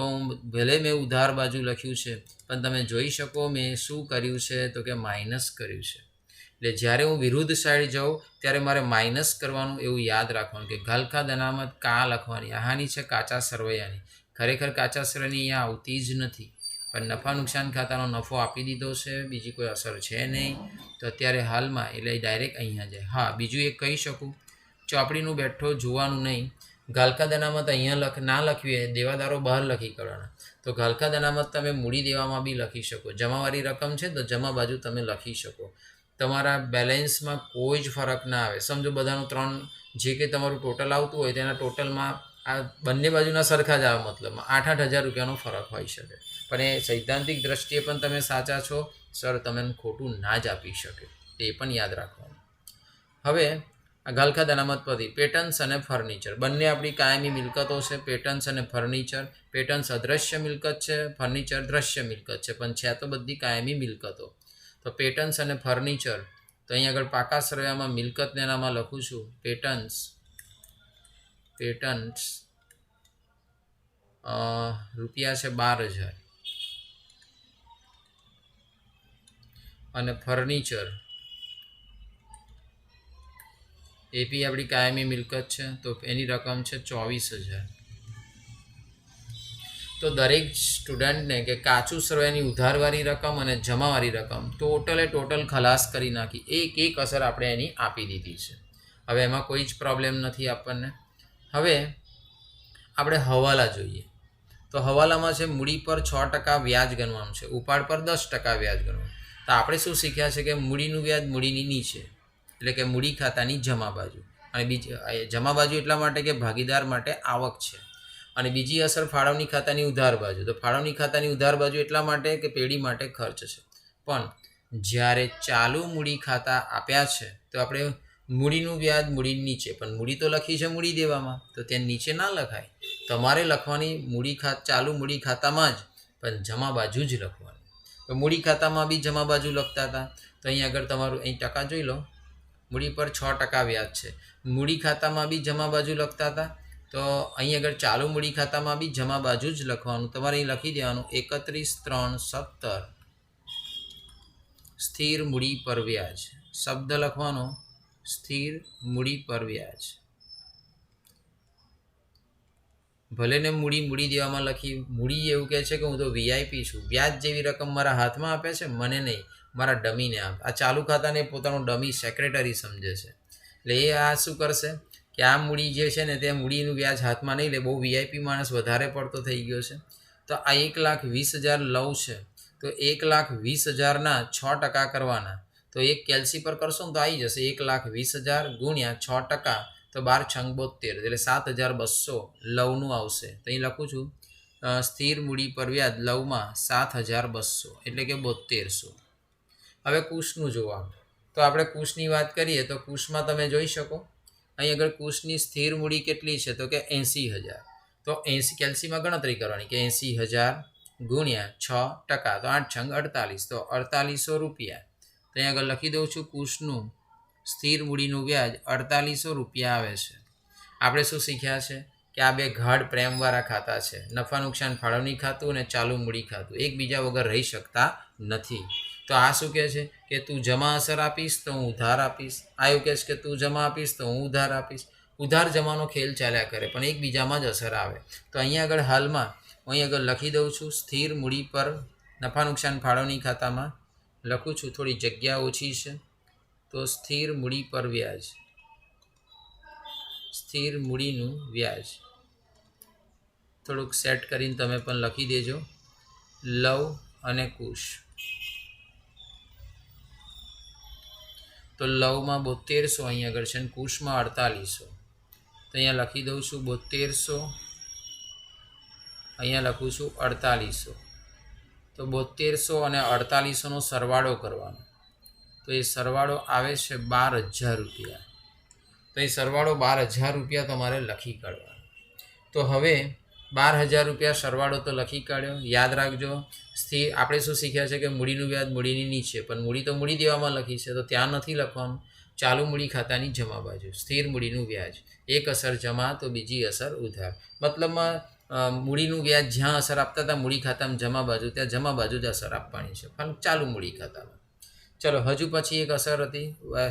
ભલે મેં ઉધાર બાજુ લખ્યું છે, પણ તમે જોઈ શકો મેં શું કર્યું છે તો કે માઇનસ કર્યું છે. એટલે જ્યારે હું વિરુદ્ધ સાઈડ જાઉં ત્યારે મારે માઇનસ કરવાનું એવું યાદ રાખવાનું કે ઘાલખાદ અનામત કા લખવાની. આની છે કાચા સરવૈયાની. ખરેખર કાચા સરવૈયાની અહીંયા આવતી જ નથી, પણ નફા નુકસાન ખાતાનો નફો આપી દીધો છે, બીજી કોઈ અસર છે નહીં. તો અત્યારે હાલમાં એટલે ડાયરેક્ટ અહીંયા જાય. હા, બીજું એક કહી શકું, ચોપડીનું બેઠો જોવાનું નહીં. ઘાલખાદ અનામત અહીંયા ના લખવી, દેવાદારો બહાર લખી કરવાના. તો ઘાલખાદ અનામત તમે મૂડી દેવામાં બી લખી શકો. જમાવાળી રકમ છે તો જમા બાજુ તમે લખી શકો. તમારા બેલેન્સમાં કોઈ જ ફરક ના આવે. સમજો બધાનું 3 જે કંઈ તમારું ટોટલ આવતું હોય તેના ટોટલમાં આ બંને બાજુના સરખા જ આવે, મતલબમાં 8,000 રૂપિયાનો ફરક હોઈ શકે. પણ એ સૈદ્ધાંતિક દ્રષ્ટિએ પણ તમે સાચા છો સર, તમે ખોટું ના જ આપી શકે, તે પણ યાદ રાખવાનું. હવે આ ઘાલખાદ અનામત પરથી પેટન્ટ્સ અને ફર્નિચર બંને આપણી કાયમી મિલકતો છે. પેટન્ટ્સ અને ફર્નિચર, પેટન્ટ્સ અદ્રશ્ય મિલકત છે, ફર્નિચર દ્રશ્ય મિલકત છે, પણ છે તો બધી કાયમી મિલકતો. તો પેટન્ટ્સ અને ફર્નિચર, તો અહીં આગળ પાકા સરવૈયામાં મિલકતને એનામાં લખું છું પેટન્ટ્સ રૂપિયા છે 12,000 અને ફર્નિચર એ બી આપણી કાયમી મિલકત છે, તો એની રકમ છે 24,000. તો દરેક સ્ટુડન્ટને કે કાચું સરવૈયાની ઉધારવાળી રકમ અને જમાવાળી રકમ ટોટલ ખલાસ કરી નાખી. એક અસર આપણે એની આપી દીધી છે. હવે એમાં કોઈ જ પ્રોબ્લેમ નથી આપણને. હવે આપણે હવાલા જોઈએ. તો હવાલામાં છે મૂડી પર 6% વ્યાજ ગણવાનું છે, ઉપાડ પર 10% વ્યાજ ગણવાનું. તો આપણે શું શીખ્યા છે કે મૂડીનું વ્યાજ મૂડીની નીચે, એટલે કે મૂડી ખાતાની જમા બાજુ, અને બીજી જમા બાજુ એટલા માટે કે ભાગીદાર માટે આવક છે, અને બીજી અસર ફાળવણી ખાતાની ઉધાર બાજુ. તો ફાળવણી ખાતાની ઉધાર બાજુ એટલા માટે કે પેઢી માટે ખર્ચ છે. પણ જ્યારે ચાલુ મૂડી ખાતા આપ્યા છે તો આપણે મૂડીનું વ્યાજ મૂડી નીચે, પણ મૂડી તો લખી છે મૂડી દેવામાં, તો ત્યાં નીચે ના લખાય. તમારે લખવાની ચાલુ મૂડી ખાતામાં જ, પણ જમા બાજુ જ લખવાની. તો મૂડી ખાતામાં બી જમા બાજુ લખતા હતા, તો અહીં આગળ તમારું અહીં ટકા જોઈ લો, મૂડી પર 6% વ્યાજ છે. મૂડી ખાતામાં બી જમા બાજુ લખતા હતા, તો અહીં આગળ ચાલુ મૂડી ખાતામાં બી જમા બાજુ જ લખવાનું. તમારે અહીં લખી દેવાનું 31/3/17 સ્થિર મૂડી પર વ્યાજ. શબ્દ લખવાનો સ્થિર મૂડી પર વ્યાજ. ભલે ને મૂડી દેવામાં લખી, મૂડી એવું કહે છે કે હું તો વીઆઈપી છું, વ્યાજ જેવી રકમ મારા હાથમાં આપે છે, મને નહીં, મારા ડમીને આપ. આ ચાલુ ખાતાને પોતાનું ડમી સેક્રેટરી સમજે છે. એટલે એ આ શું કરશે કે આ મૂડી જે છે ને તે મૂડીનું વ્યાજ હાથમાં નહીં લે. બહુ વીઆઈપી માણસ વધારે પડતો થઈ ગયો છે. તો આ 1,20,000 લઉં છે, તો 1,20,000ના 6% કરવાના. તો એક કેલ્સી પર કરશો ને તો આવી જશે 1,20,000 ગુણ્યા 6%, તો 12×6 = 72, એટલે 7,200 લવનું આવશે. તો અહીં લખું છું સ્થિર મૂડી પર વ્યાજ લવમાં 7,200 એટલે કે 7200. હવે કુશનું જોવા, તો આપણે કુશની વાત કરીએ તો કુશમાં તમે જોઈ શકો અહીં આગળ કુશની સ્થિર મૂડી કેટલી છે તો કે 80,000. તો 80 કેલ્સીમાં ગણતરી કરવાની કે 80,000 ગુણ્યા 6%, તો 8×6 = 48, તો 4800 રૂપિયા. તો અહીં આગળ લખી દઉં છું કુશનું સ્થિર મૂડીનું વ્યાજ 4800 રૂપિયા આવે છે. આપણે શું શીખ્યા છે કે આ બે ગાઢ પ્રેમવાળા ખાતા છે, નફા નુકસાન ફાળવણી ખાતું અને ચાલુ મૂડી ખાતું, એકબીજા વગર રહી શકતા નથી. તો આ શું કહે છે કે તું જમા અસર આપીશ તો હું ઉધાર આપીશ, આ એવું કહે છે કે તું જમા આપીશ તો હું ઉધાર આપીશ. ઉધાર જમાનો ખેલ ચાલ્યા કરે, પણ એકબીજામાં જ અસર આવે. તો અહીંયા આગળ હાલમાં હું અહીં આગળ લખી દઉં છું સ્થિર મૂડી પર નફા નુકસાન ફાળવણી ખાતામાં લખું છું, થોડી જગ્યા ઓછી છે, તો સ્થિર મૂડી પર વ્યાજ, સ્થિર મૂડીનું વ્યાજ થોડુંક સેટ કરીને તમે પણ લખી દેજો. લવ અને કુશ, તો લવમાં 7200 અહીં આગળ છે, અને કુશમાં 4800. તો અહીંયા લખી દઉં છું 7200 અહીંયા લખું છું 4800. તો 7200 અને 4800નો સરવાળો કરવાનો. તો એ સરવાળો આવે છે 12,000 રૂપિયા. તો એ સરવાળો 12,000 રૂપિયા તમારે લખી કાઢવાનો. તો હવે 12,000 રૂપિયા સરવાળો તો લખી કાઢ્યો. યાદ રાખજો, સ્થિર આપણે શું શીખ્યા છે કે મૂડીનું વ્યાજ મૂડીની નીચે, પણ મૂડી તો મૂડી દેવામાં લખી છે, તો ત્યાં નથી લખવાનું. ચાલુ મૂડી ખાતાની જમા બાજુ સ્થિર મૂડીનું વ્યાજ, એક અસર જમા તો બીજી અસર ઉધાર. મતલબમાં મૂડીનું વ્યાજ જ્યાં અસર આપતા હતા મૂડી ખાતામાં જમા બાજુ, ત્યાં જમા બાજુ જ અસર આપવાની છે, પણ ચાલુ મૂડી ખાતામાં. ચલો હજુ પછી એક અસર હતી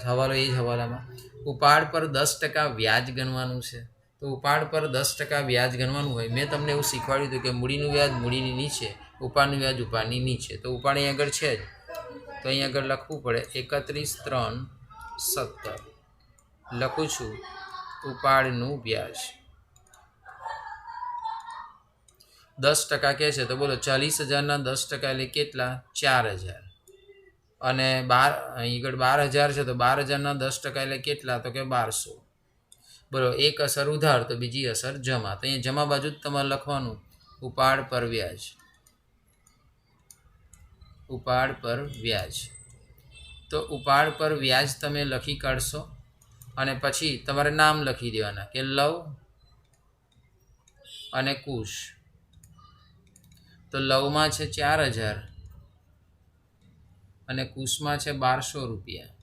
હવાલો, એ જ હવાલામાં ઉપાડ પર 10% વ્યાજ ગણવાનું છે. તો ઉપાડ પર 10% વ્યાજ ગણવાનું હોય. મેં તમને એવું શીખવાડ્યું હતું કે મૂડીનું વ્યાજ મૂડીની નીચે, ઉપાડનું વ્યાજ ઉપાડની નીચે. તો ઉપાડ અહીં આગળ છે જ, તો અહીં આગળ લખવું પડે 31,3,17. લખું છું ઉપાડનું વ્યાજ 10% કહે છે, તો બોલો 40,000ના 10% એટલે કેટલા? 4,000. અને અહીં આગળ 12,000 છે, તો 12,000ના 10% એટલે કેટલા? તો કે 1200. બોલો, એક અસર ઉધાર તો બીજી અસર જમા. તો અહીંયા જમા બાજુ જ તમારે લખવાનું ઉપાડ પર વ્યાજ, ઉપાડ પર વ્યાજ. તો ઉપાડ પર વ્યાજ તમે લખી કાઢશો અને પછી તમારે નામ લખી દેવાના કે લવ અને કુશ. તો લવમાં છે 4,000 અને કુશમાં છે 1200 રૂપિયા.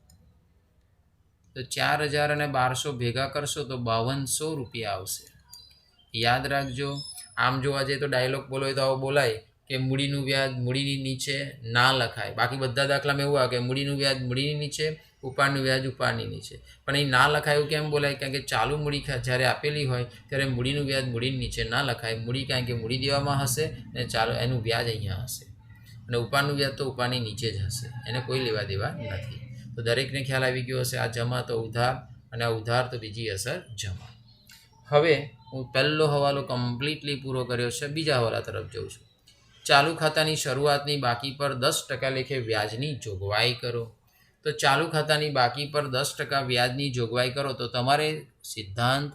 તો 4,000 અને 1200 ભેગા કરશો તો 5200 રૂપિયા આવશે. યાદ રાખજો, આમ જોવા જઈએ તો ડાયલોગ બોલો તો આવો બોલાય કે મૂડીનું વ્યાજ મૂડીની નીચે ના લખાય. બાકી બધા દાખલામાં એવું આવે કે મૂડીનું વ્યાજ મૂડીની નીચે, ઉપાડનું વ્યાજ ઉપાડની નીચે. પણ અહીં ના લખાય એવું કેમ બોલાય? કારણ કે ચાલુ મૂડી જ્યારે આપેલી હોય ત્યારે મૂડીનું વ્યાજ મૂડીની નીચે ના લખાય. મૂડી કારણ કે મૂડી દેવામાં હશે અને ચાલો એનું વ્યાજ અહીંયા હશે, અને ઉપાડનું વ્યાજ તો ઉપાડની નીચે જ હશે, એને કોઈ લેવા દેવા નથી. તો દરેકને ખ્યાલ આવી ગયો હશે, આ જમા તો ઉધાર અને આ ઉધાર તો બીજી અસર જમા. હવે હું પહેલો હવાલો કમ્પ્લીટલી પૂરો કર્યો છે, બીજા હવાલા તરફ જઉં છું. ચાલુ ખાતાની શરૂઆતની બાકી પર 10% લેખે વ્યાજની જોગવાઈ કરો. તો ચાલુ ખાતાની બાકી પર 10% વ્યાજની જોગવાઈ કરો તો તમારે સિદ્ધાંત,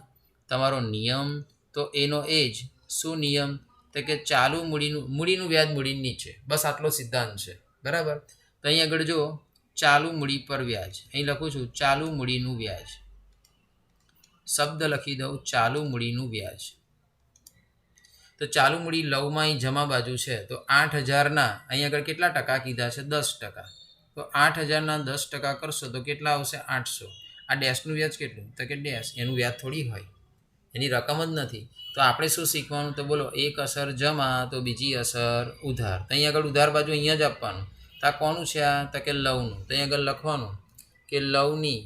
તમારો નિયમ તો એનો એ જ. શું નિયમ? તો કે ચાલુ મૂડીનું વ્યાજ મૂડીની નીચે, બસ આટલો સિદ્ધાંત છે, બરાબર. તો અહીં આગળ જો ચાલુ મૂડી પર વ્યાજ, અહીં લખું છું ચાલુ મૂડીનું વ્યાજ, શબ્દ લખી દઉં ચાલુ મૂડીનું વ્યાજ. તો ચાલુ મૂડી લવમાં અહીં જમા બાજુ છે, તો 8,000ના અહીં આગળ કેટલા ટકા કીધા છે? 10%. તો 8,000ના 10% કરશો તો કેટલા આવશે? 800. આ ડેશનું વ્યાજ કેટલું? તો કે ડેશ, એનું વ્યાજ થોડી હોય, એની રકમ જ નથી. તો આપણે શું શીખવાનું? તો બોલો, એક અસર જમા તો બીજી અસર ઉધાર. તો અહીં આગળ ઉધાર બાજુ અહીંયા જ આપવાનું. તો આ કોનું છે? આ તો કે લવનું. તો અહીં આગળ લખવાનું કે લવની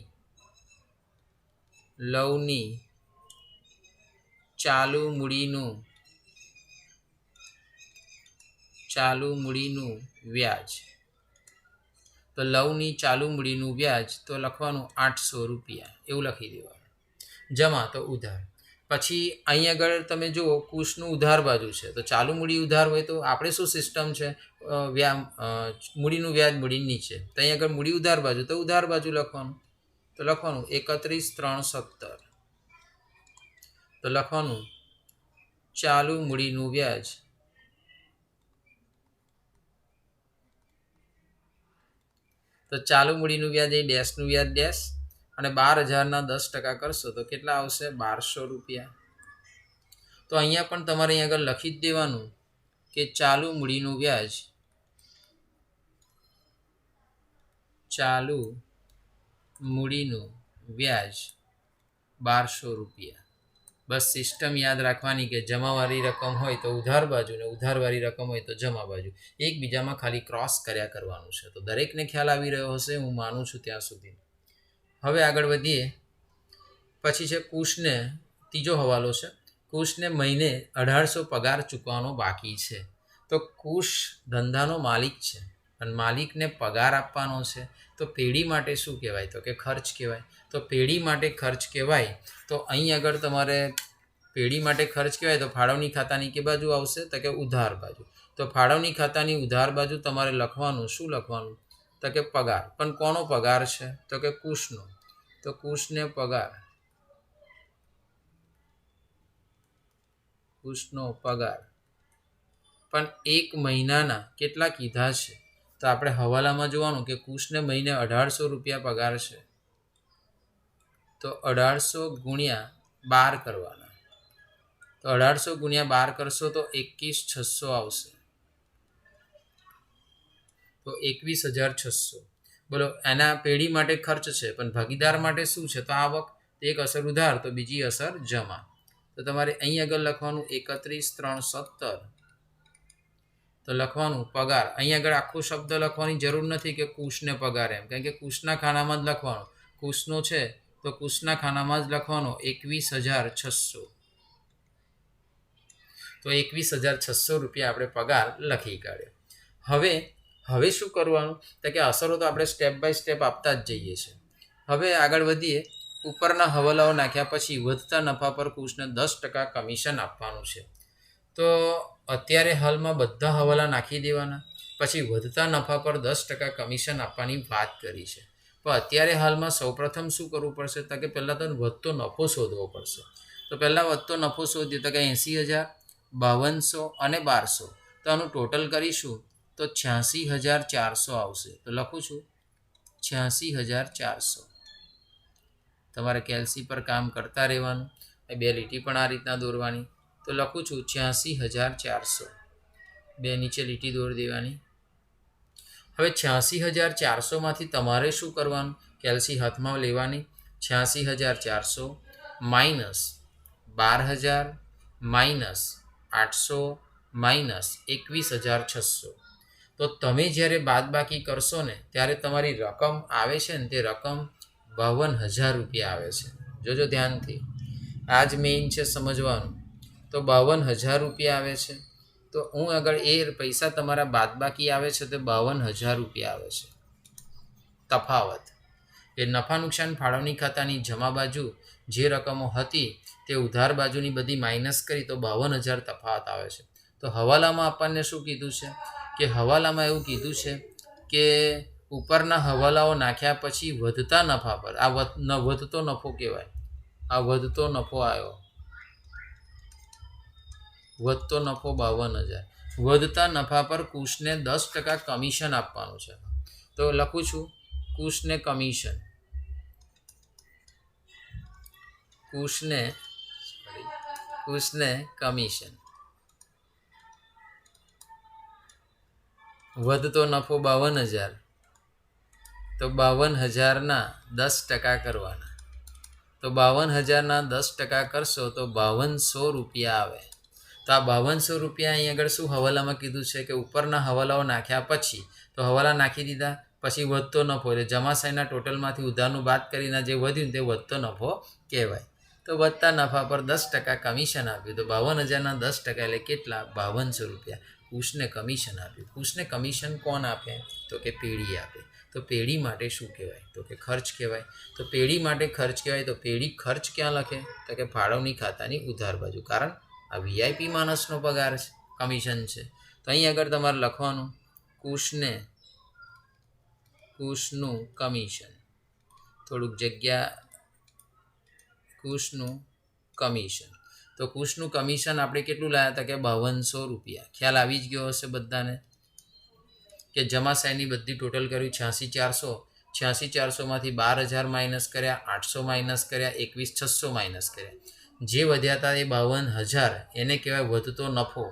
ચાલુ મૂડીનું વ્યાજ. તો લવની ચાલુ મૂડીનું વ્યાજ તો લખવાનું 800 રૂપિયા, એવું લખી દેવાનું. જમા તો ઉધાર. પછી અહીં આગળ તમે જુઓ કુશનું ઉધાર બાજુ છે, તો ચાલુ મૂડી ઉધાર હોય તો આપણે શું સિસ્ટમ છે? મૂડીનું વ્યાજ મૂડીની નીચે. તો અહીં આગળ મૂડી ઉધાર બાજુ, તો ઉધાર બાજુ લખવાનું. તો લખવાનું 31,3,17. તો લખવાનું ચાલુ મૂડીનું વ્યાજ તો ચાલુ મૂડીનું વ્યાજ એ ડેશનું વ્યાજ ડેશ, અને 12,000ના 10% કરશો તો કેટલા આવશે? 1200 રૂપિયા. તો અહીંયા પણ તમારે અહીં આગળ લખી જ દેવાનું કે ચાલુ મૂડીનું વ્યાજ 1200 રૂપિયા. બસ સિસ્ટમ યાદ રાખવાની કે જમાવાળી રકમ હોય તો ઉધાર બાજુ ને ઉધારવાળી રકમ હોય તો જમા બાજુ, એકબીજામાં ખાલી ક્રોસ કર્યા કરવાનું છે. તો દરેકને ખ્યાલ આવી રહ્યો હશે, હું માનું છું ત્યાં સુધી. હવે આગળ વધીએ. પછી છે કુશને, ત્રીજો હવાલો છે. કુશને મહિને 1,800 પગાર ચૂકવવાનો બાકી છે. તો કુશ ધંધાનો માલિક છે અને માલિકને પગાર આપવાનો છે. તો પેઢી માટે શું કહેવાય? તો કે ખર્ચ કહેવાય. તો પેઢી માટે ખર્ચ કહેવાય. તો અહીં આગળ તમારે પેઢી માટે ખર્ચ કહેવાય તો ફાળવણી ખાતાની કે બાજુ આવશે? તો કે ઉધાર બાજુ. તો ફાળવણી ખાતાની ઉધાર બાજુ તમારે લખવાનું, શું લખવાનું? તો કે પગાર. પણ કોનો પગાર છે? તો કે કુશનો. તો કુશને પગાર, કુશનો પગાર. પણ 1 મહિનાના કેટલા કીધા છે? તો આપણે હવાલામાં જોવાનું કે કુશને મહિને 1800 રૂપિયા પગાર છે, તો 1800 ગુણ્યા 12 કરવાના. તો 1800 ગુણ્યા 12 કરશો તો 21600 આવશે. તો 21600. બોલો, એના પેઢી માટે ખર્ચ છે, પણ ભાગીદાર માટે શું છે? તો આવક. એક અસર ઉધાર, તો બીજી અસર જમા. તો તમારે અહીં આગળ લખવાનું 31,370. તો લખવાનું પગાર. અહીં આગળ આખો શબ્દ લખવાની જરૂર નથી કે કુશને પગાર એમ, કારણ કે કુશના ખાનામાં જ લખવાનો. કુશનો છે તો કુશના ખાનામાં જ લખવાનો 21,600. તો 21,600 રૂપિયા આપણે પગાર લખી કાઢ્યો. હવે શું કરવાનું? તો કે અસરો તો આપણે સ્ટેપ બાય સ્ટેપ આપતા જ જઈએ છીએ. હવે આગળ વધીએ. ઉપરના હવાલાઓ નાખ્યા પછી વધતા નફા પર કુશને 10% કમિશન આપવાનું છે. તો અત્યારે હાલમાં બધા હવાલા નાખી દેવાના, પછી વધતા નફા પર 10% કમિશન આપવાની વાત કરી છે. પણ અત્યારે હાલમાં સૌપ્રથમ શું કરવું પડશે? તો કે પહેલાં તો વધતો નફો શોધવો પડશે. તો પહેલાં વધતો નફો શોધીએ તો કે 80,000, 5200 અને 1200. તો આનું ટોટલ કરીશું તો 86,400 આવશે. તો લખું છું 86,400. તમારે કેલ્સી પર કામ કરતા રહેવાનું. બે લીટી પણ આ રીતના દોરવાની. તો લખું છું 86,400. બે નીચે લીટી દોરી દેવાની. હવે 86,400માંથી તમારે શું કરવાનું? કેલ્સી હાથમાં લેવાની. 86,400 માઇનસ 12,000 માઇનસ 800 માઇનસ 21,600. તો તમે જ્યારે બાદબાકી કરશો ને ત્યારે તમારી રકમ આવે છે ને, તે રકમ 52,000 રૂપિયા આવે છે. જોજો ધ્યાનથી, આ જ મેઇન છે સમજવાનું. તો 52,000 રૂપિયા આવે છે. તો હું આગળ એ પૈસા તમારા બાદબાકી આવે છે તો 52,000 રૂપિયા આવે છે. તફાવત એ નફા નુકસાન ફાળવણી ખાતાની જમા બાજુ જે રકમો હતી તે ઉધાર બાજુની બધી માઇનસ કરી તો 52,000 તફાવત આવે છે. તો હવાલામાં આપણને શું કીધું છે? કે હવાલામાં એવું કીધું છે કે ઉપરના હવાલાઓ નાખ્યા પછી વધતા નફા પર, આ વધતો નફો કહેવાય, આ વધતો નફો આવ્યો, વધતો નફો 52,000. વધતા નફા પર કુશને 10% કમિશન આપવાનું છે. તો લખું છું કુશને કમિશન. કુશને કમિશન. વધતો નફો 52,000. તો 52,000ના 10% કરવાના. તો 52,000ના 10% કરશો તો 5200 રૂપિયા આવે. તો આ 5200 રૂપિયા અહીં આગળ શું હવાલામાં કીધું છે કે ઉપરના હવાલાઓ નાખ્યા પછી, તો હવાલા નાખી દીધા પછી વધતો નફો, એટલે જમાસાઈના ટોટલમાંથી ઉધારનું બાદ કરીને જે વધ્યું તે વધતો નફો કહેવાય. તો વધતા નફા પર 10% કમિશન આપ્યું. તો 52,000ના 10% એટલે કેટલા? 5200 રૂપિયા. કુશને કમિશન આપ્યું. કુશને કમિશન કોણ આપે? તો કે પેઢી આપે. તો પેઢી માટે શું કહેવાય? તો કે ખર્ચ કહેવાય. તો પેઢી માટે ખર્ચ કહેવાય. તો પેઢી ખર્ચ ક્યાં લખે? તો કે ફાળવણી ખાતાની ઉધાર બાજુ. કારણ આ વીઆઈપી માણસનો પગાર છે, કમિશન છે. તો અહીં આગળ તમારે લખવાનું કુશનું કમિશન. થોડુંક જગ્યા, કુશનું કમિશન. તો કુશનું કમિશન આપણે કેટલું લાવ્યા હતા? કે 5200 રૂપિયા. ખ્યાલ આવી જ ગયો હશે બધાને કે જમાસાઈની બધી ટોટલ કર્યું 86,400. 86,400માંથી 12,000 માઇનસ કર્યા, 800 માઇનસ કર્યા, 21,600 માઇનસ કર્યા. જે વધ્યા હતા એ 52,000, એને કહેવાય વધતો નફો.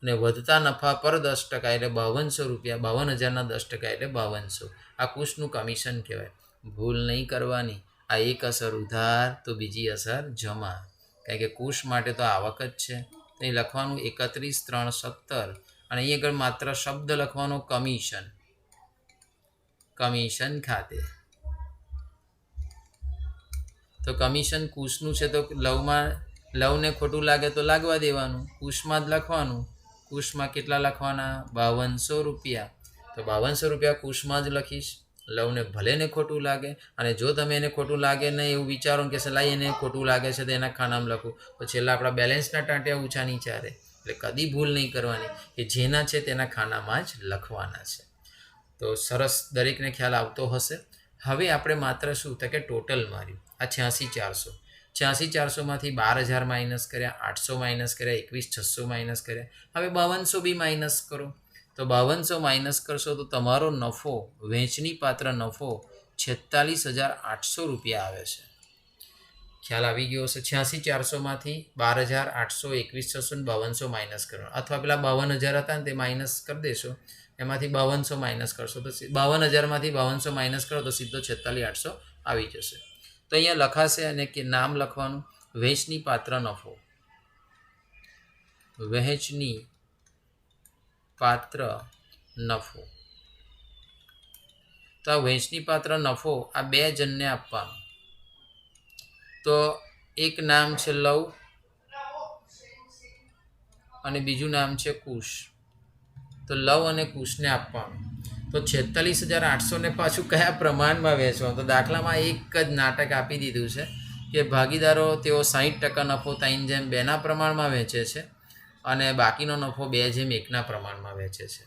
અને વધતા નફા પર 10% એટલે 5200 રૂપિયા. 52,000ના 10% એટલે 5200. આ કુશનું કમિશન કહેવાય. ભૂલ નહીં કરવાની. આ એક અસર ઉધાર, તો બીજી અસર જમા. કારણ કે કુશ માટે તો આવક જ છે. અહીં લખવાનું 31,370. અને અહીં આગળ માત્ર શબ્દ લખવાનો કમિશન. કમિશન ખાતે. તો કમિશન કુશનું છે તો લવને ખોટું લાગે તો લાગવા દેવાનું. કુશમાં જ લખવાનું. કુશમાં કેટલા લખવાના? 5200 રૂપિયા. તો 5200 રૂપિયા કુશમાં જ લખીશ. લવને ભલે ને ખોટું લાગે, અને જો તમે એને ખોટું લાગે ને એવું વિચારો કે સલાહ એને ખોટું લાગે છે તો એના ખાનામાં લખું, તો છેલ્લા આપણા બેલેન્સના ટાંટિયા ઊંચા નીચા રહે. એટલે કદી ભૂલ નહીં કરવાની કે જેના છે તેના ખાનામાં જ લખવાના છે. તો સરસ, દરેકને ખ્યાલ આવતો હશે. હવે આપણે માત્ર શું તો કે ટોટલ માર્યું આ 86,400. 86,400માંથી 12,000 માઇનસ કર્યા, 800 માઇનસ કર્યા, 21,600 માઇનસ કર્યા. હવે 5200 બી માઇનસ કરો. તો 5200 માઇનસ કરશો તો તમારો નફો, વહેંચણી પાત્ર નફો 46,800 રૂપિયા આવે છે. ખ્યાલ આવી ગયો હશે. 86,400માંથી 12,800, 21,600 ને 5200 માઇનસ કરવાનો, અથવા પેલા 52,000 હતા ને તે માઇનસ કરી દેશો, એમાંથી 5200 માઇનસ કરશો તો 52,000માંથી 5200 માઇનસ કરો તો સીધો 46,800 આવી જશે. તો અહીંયા લખાશે અને કે નામ લખવાનું વહેંચણી પાત્ર નફો. વહેંચણી પાત્ર નફો. તો આ વહેંચણી પાત્ર નફો આ બે જણને આપવાનો. તો એક નામ છે લવ અને બીજું નામ છે કુશ. તો લવ અને કુશને આપવાનું. તો 46,800 ને પાછું કયા પ્રમાણમાં વેચવાનું? તો દાખલામાં એક જ નાટક આપી દીધું છે કે ભાગીદારો તેઓ 60% નફો 3/2ના પ્રમાણમાં વેચે છે અને બાકીનો નફો 2/1ના પ્રમાણમાં વેચે છે.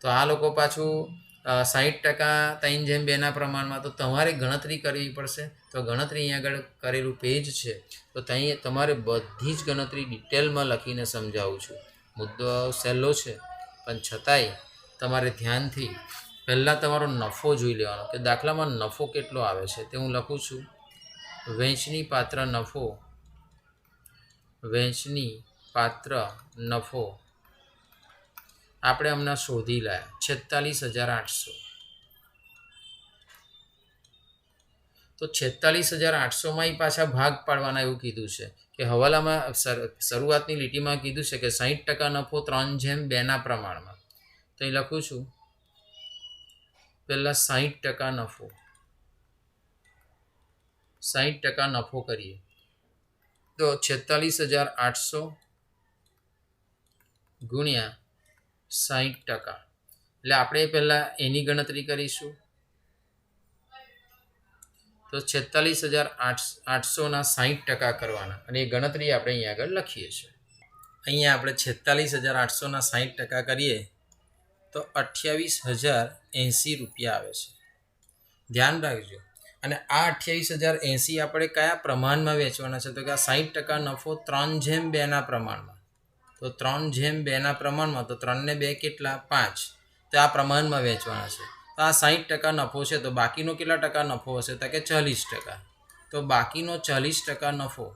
તો આ લોકો પાછું 60% 3/2ના પ્રમાણમાં. તો તમારે ગણતરી કરવી પડશે. તો ગણતરી અહીંયા આગળ કરેલું પેજ છે, તો ત્યાં તમારે બધી જ ગણતરી ડિટેલમાં લખીને સમજાવું છું. મુદ્દો સહેલો છે પણ છતાંય તમારે ધ્યાનથી પહેલાં તમારો નફો જોઈ લેવાનો કે દાખલામાં નફો કેટલો આવે છે. તે હું લખું છું વહેંચણી પાત્ર નફો. વહેંચણી પાત્ર નફો આપણે હમણાં શોધી લાયા 46,800. તો 46,800માં પાછા ભાગ પાડવાના એવું કીધું છે કે હવાલામાં શરૂઆતની લીટીમાં કીધું છે કે 60% નફો 3/2ના પ્રમાણમાં. તો અહીં લખું છું પહેલાં 60% નફો. 60% નફો કરીએ તો 46,800 ગુણ્યા 60%. એટલે આપણે પહેલાં એની ગણતરી કરીશું. તો 46,800ના 60% કરવાના અને એ ગણતરી આપણે અહીંયા આગળ લખીએ છીએ. અહીંયા આપણે 46,800ના 60% કરીએ તો 28,080 રૂપિયા આવે છે. ધ્યાન રાખજો. અને આ 28,080 આપણે કયા પ્રમાણમાં વેચવાના છે? તો કે આ 60% નફો 3/2ના પ્રમાણમાં. તો 3/2ના પ્રમાણમાં. તો 3 ને 2 કેટલા? 5. તો આ પ્રમાણમાં વેચવાના છે. તો આ 60% નફો છે. તો બાકીનો કેટલા ટકા નફો હશે? તો કે 40%. તો બાકીનો 40% નફો.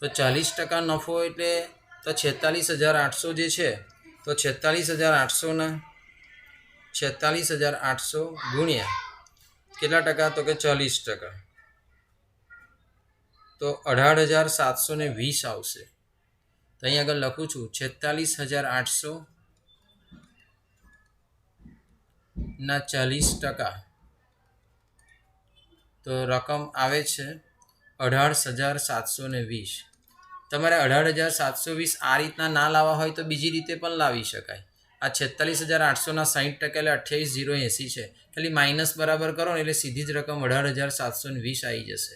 તો 40% નફો એટલે તો 46,800 જે છે, તો 46,800ના 46,800 ગુણ્યા કેટલા ટકા? તો કે 40%. તો 18,720 આવશે. તો અહીં આગળ લખું છું 46,800 ના 40%. તો રકમ આવે છે 18,720. તમારે 18,720 આ રીતના ના લાવવા હોય તો બીજી રીતે પણ લાવી શકાય. આ 46,800ના 60% એટલે 28,080 છે. ખાલી માઇનસ બરાબર કરો ને એટલે સીધી જ રકમ 18,720 આવી જશે.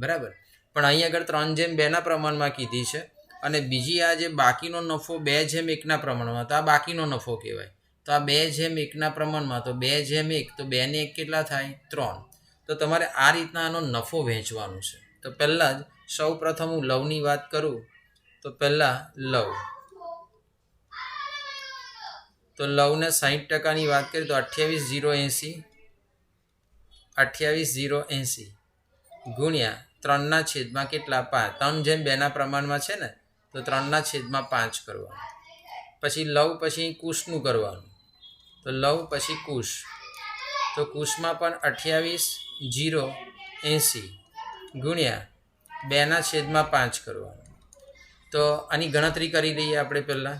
બરાબર. પણ અહીં આગળ 3/2ના પ્રમાણમાં કીધી છે અને બીજી આ જે બાકીનો નફો 2/1ના પ્રમાણમાં. તો આ બાકીનો નફો કહેવાય. તો આ 2/1ના પ્રમાણમાં. તો 2/1 તો 2 ને 1 કેટલા થાય? 3. તો તમારે આ રીતના આનો નફો વહેંચવાનો છે. તો પહેલાં જ સૌ પ્રથમ હું લવની વાત કરું તો પહેલાં લવ. તો લવને 60%ની વાત કરીએ તો 28,080 28,080 ગુણ્યા 3ના છેદમાં કેટલા? 5. 3/2ના પ્રમાણમાં છે ને, તો 3/5 કરવાનું. પછી લવ પછી કુશનું કરવાનું. તો લવ પછી કુશ. તો કુશમાં પણ 28,080 ગુણ્યા 2/5 કરવાનું. તો આની ગણતરી કરી લઈએ આપણે પહેલાં.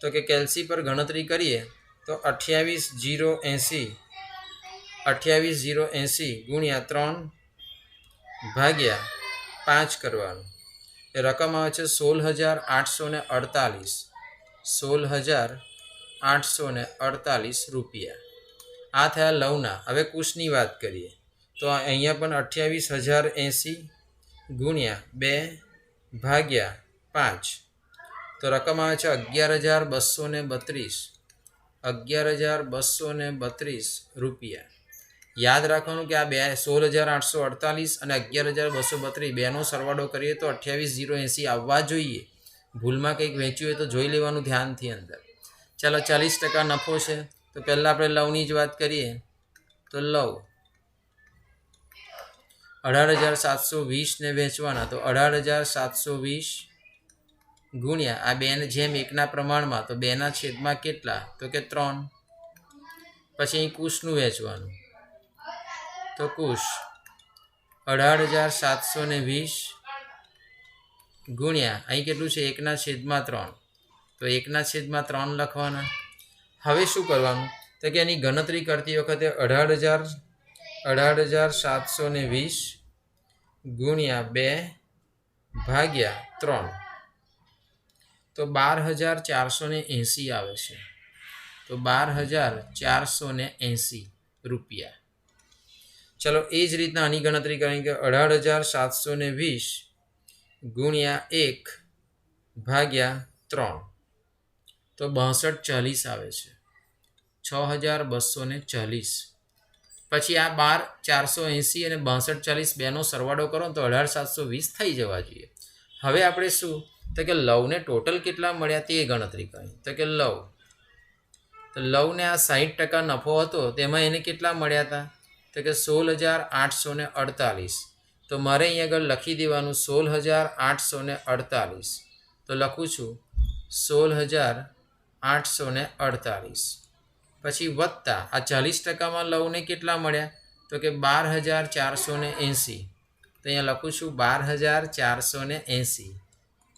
તો કે કેલ્સી પર ગણતરી કરીએ તો 28,080 ગુણ્યા 3/5 કરવાનું. એ રકમ આવે છે 16,848. 16,848 રૂપિયા. આ થયા લવના. હવે કુશની વાત કરીએ તો અહીંયા પણ 28,080 ગુણ્યા 2/5. તો રકમ આવે છે 11,232. 11,232 રૂપિયા. યાદ રાખવાનું કે આ 16,848 અને 11,232 બેનો સરવાળો કરીએ તો 28,080 આવવા જોઈએ. ભૂલમાં કંઈક વેચ્યું હોય તો જોઈ લેવાનું ધ્યાનથી અંદર. ચાલો 40% નફો છે તો પહેલાં આપણે લવની જ વાત કરીએ તો લવ 18,720 ને વેચવાના તો 18,720 ગુણ્યા આ બેને જેમ એકના પ્રમાણમાં તો બેના છેદમાં કેટલા તો કે 3. પછી અહીં કુશનું વેચવાનું તો કુશ 18,720 ગુણ્યા અહીં કેટલું છે એકના છેદમાં 3 તો એકના છેદમાં 3 લખવાના. હવે શું કરવાનું તો કે એની ગણતરી કરતી વખતે 18,720 ગુણ્યા 2 ભાગ્યા 3 તો 12,480 આવે છે. તો 12,480 રૂપિયા. ચલો એ જ રીતના આની ગણતરી કરીએ કે 18,720 ગુણ્યા 1 ભાગ્યા 3 તો 6240 આવે છે. 6,240. પછી આ 12,480 અને 6240 બેનો સરવાળો કરો તો 18,720 થઈ જવા જોઈએ. હવે આપણે શું તો કે લવને ટોટલ કેટલા મળ્યા તે ગણતરી કરી તો કે લવને આ 60% નફો હતો તેમાં એને કેટલા મળ્યા હતા તો કે 16,848. તો મારે અહીં આગળ લખી દેવાનું 16,848. તો લખું છું 16,848. પછી વત્તા આ 40%માં લવને કેટલા મળ્યા તો કે 12,480. તો અહીંયા લખું છું 12,480.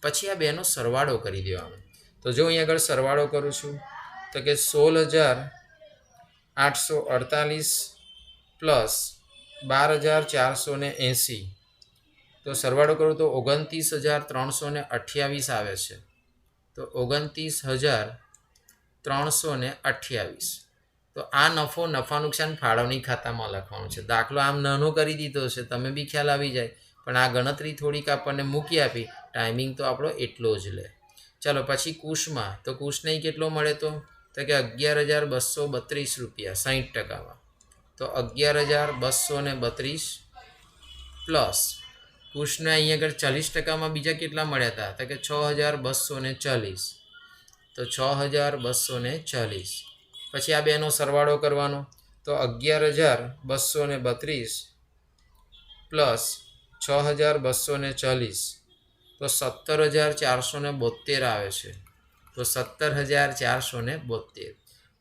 પછી આ બેનો સરવાળો કરી દેવાનો. તો જો અહીં આગળ સરવાળો કરું છું તો કે 16,848 પ્લસ 12,480 તો સરવાળો કરું તો 29,328 આવે છે. તો 29,328. તો આ નફો નફા નુકસાન ફાળવણી ખાતામાં લખવાનું છે. દાખલો આમ નાનો કરી દીધો છે તમે બી ખ્યાલ આવી જાય પણ આ ગણતરી થોડીક આપણને મૂકી આપી. ટાઈમિંગ તો આપણો એટલો જ લે. ચાલો પછી કુશમાં તો કુશને કેટલો મળે તો કે 11,232 રૂપિયા 60%માં. તો 11,232 પ્લસ કુશને અહીં આગળ 40%માં બીજા કેટલા મળ્યા હતા તો કે 6,240. તો 6,240. પછી આ બેનો સરવાળો કરવાનો તો 11,232 પ્લસ 6,240 તો 17,472 આવે છે. તો 17,472.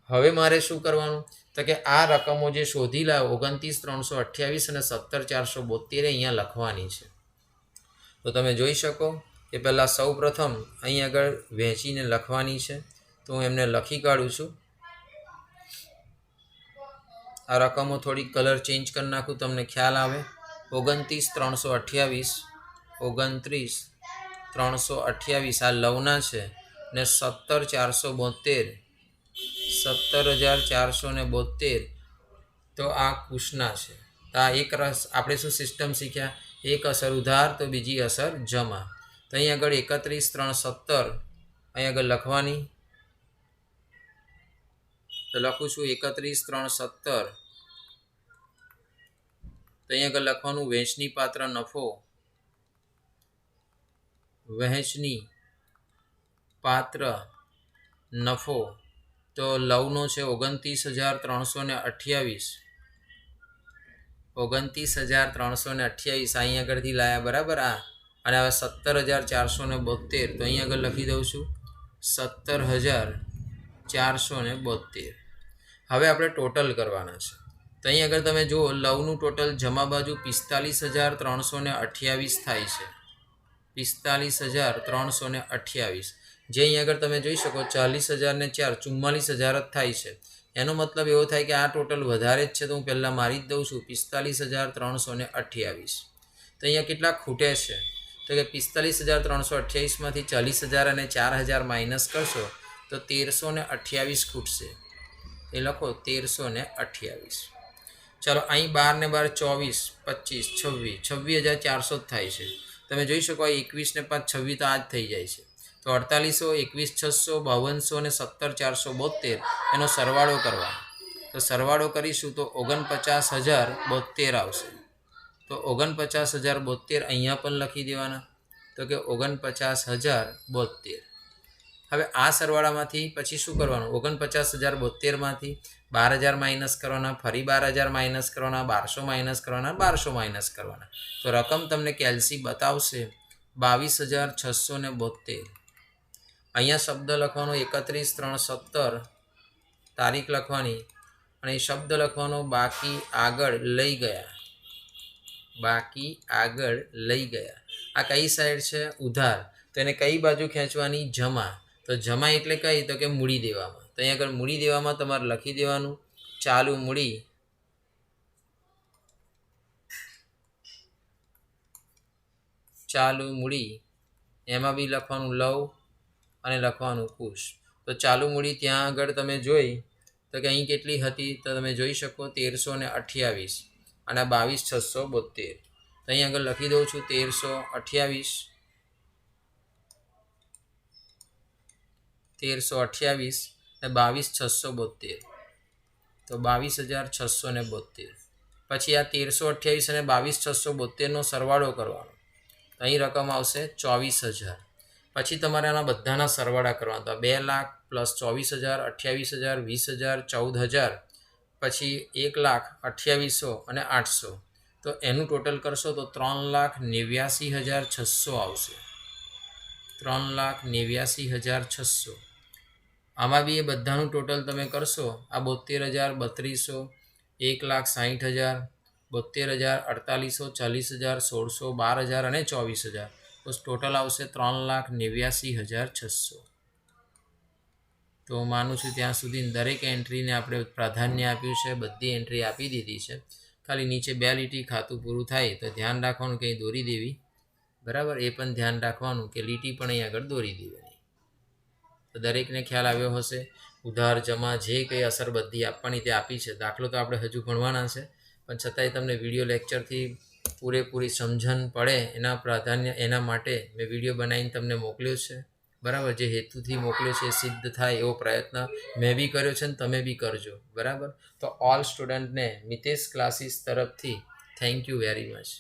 હવે મારે શું કરવાનું તો કે આ રકમો જે શોધી લાવો 29,328 અને 17,472 અહીંયા લખવાની છે. તો તમે જોઈ શકો કે પહેલાં સૌ પ્રથમ અહીં આગળ વહેંચીને લખવાની છે. તો હું એમને લખી કાઢું છું. આ રકમો થોડી કલર ચેન્જ કરી નાખું તમને ખ્યાલ આવે. 29,328 29,328 આ લવના છે ને 17,472 17,472 તો આ કુશના છે. તો આ એક રસ આપણે શું સિસ્ટમ શીખ્યા એક અસર ઉધાર તો બીજી અસર જમા. તો અહીં આગળ 31,370 અહીં આગળ લખવાની. તો લખું છું 31,370. તો અહીં આગળ લખવાનું વહેંચણી પાત્ર નફો વહેંચણી પાત્ર નફો તો લવનો છે 29,328 29,328 અહીં આગળથી લાયા બરાબર આ અને હવે 17,472 તો અહીં આગળ લખી દઉં છું 17,472. હવે આપણે ટોટલ કરવાના છે. તો અહીં આગળ તમે જુઓ લવનું ટોટલ જમા બાજુ 45,328 થાય છે. 45,328 જે અહીં આગળ તમે જોઈ શકો 40,000 ને 4 44,000 જ થાય છે. એનો મતલબ એવો થાય કે આ ટોટલ વધારે જ છે તો હું પહેલાં મારી જ દઉં છું 45,328. તો અહીંયા કેટલા ખૂટે છે તો કે 45,328માંથી 40,000 અને 4,000 માઇનસ કરશો તો 1,328 ખૂટશે. એ લખો 1,328. ચાલો અહીં 12 ને 12 24 25 26 26,400 થાય છે. તમે જોઈ શકો 21 ને 5 26 તો આ જ થઈ જાય છે. તો 4800 21,600 5200 અને 17,472 એનો સરવાળો કરવા તો તો સરવાળો કરીશું તો 49,072 આવશે. તો 49,072 અહીંયા પણ લખી દેવાના. તો કે 49,072. હવે આ સરવાળામાંથી પછી શું કરવાનું? 49,072માંથી 12,000 માઇનસ કરવાના, ફરી 12,000 માઇનસ કરવાના, 1200 માઇનસ કરવાના, 1200 માઇનસ કરવાના. તો રકમ તમને કેલ્સી બતાવશે 22,672. અહીંયા શબ્દ લખવાનો 31/3/17, તારીખ લખવાની અને શબ્દ લખવાનો બાકી આગળ લઈ ગયા. બાકી આગળ લઈ ગયા. આ કઈ સાઈડ છે? ઉધાર. તો એને કઈ બાજુ ખેંચવાની? જમા. તો જમા એટલે કઈ? તો કે મૂડી દેવામાં. તો અહીંયા આગળ મૂડી દેવામાં તમારે લખી દેવાનું ચાલુ મૂડી. ચાલુ મૂડી એમાં બી લખવાનું લવ અને લખવાનું કુશ. તો ચાલુ મૂડી ત્યાં આગળ તમે જોઈ તો કે અહીં કેટલી હતી? તો તમે જોઈ શકો 1328 અને 22,672. તો અહીં આગળ લખી દઉં છું 1328 અને 22,672. તો 22,672. પછી આ 1328 અને 22,672નો સરવાળો કરવાનો. અહીં રકમ આવશે 24,000. પછી તમારે આના બધાના સરવાળા કરવાના. તો 2 લાખ પ્લસ 24,000, 28,000, 20,000, 14,000, પછી 1,28,000 અને 800. તો એનું ટોટલ કરશો તો 3,89,600 આવશે. 3,89,600. આમાં બી એ બધાનું ટોટલ તમે કરશો. આ 72,000, 3,62,000, 1,00,000, 72,000, 48,000, 40,000, 16,000, 12,000 અને 24,000. તો ટોટલ આવશે 3,89,600. તો માનું છું ત્યાં સુધી દરેક એન્ટ્રીને આપણે પ્રાધાન્ય આપ્યું છે. બધી એન્ટ્રી આપી દીધી છે. ખાલી નીચે 2 લીટી ખાતું પૂરું થાય તો ધ્યાન રાખવાનું કંઈ દોરી દેવી. બરાબર? એ પણ ધ્યાન રાખવાનું કે લીટી પણ અહીં આગળ દોરી દેવાની. તો દરેકને ખ્યાલ આવ્યો હશે. ઉધાર જમા જે કંઈ અસર બધી આપવાની તે આપી છે. દાખલો તો આપણે હજુ ભણવાના છે, પણ છતાંય તમને વિડીયો લેક્ચરથી પૂરેપૂરી સમજણ પડે એના પ્રાધાન્ય એના માટે મેં વિડીયો બનાવીને તમને મોકલ્યો છે. બરાબર? જે હેતુથી મોકલ્યો છે એ સિદ્ધ થાય એવો પ્રયત્ન મેં બી કર્યો છે ને તમે બી કરજો. બરાબર? તો ઓલ સ્ટુડન્ટને મિતેશ ક્લાસીસ તરફથી થેન્ક યુ વેરી મચ.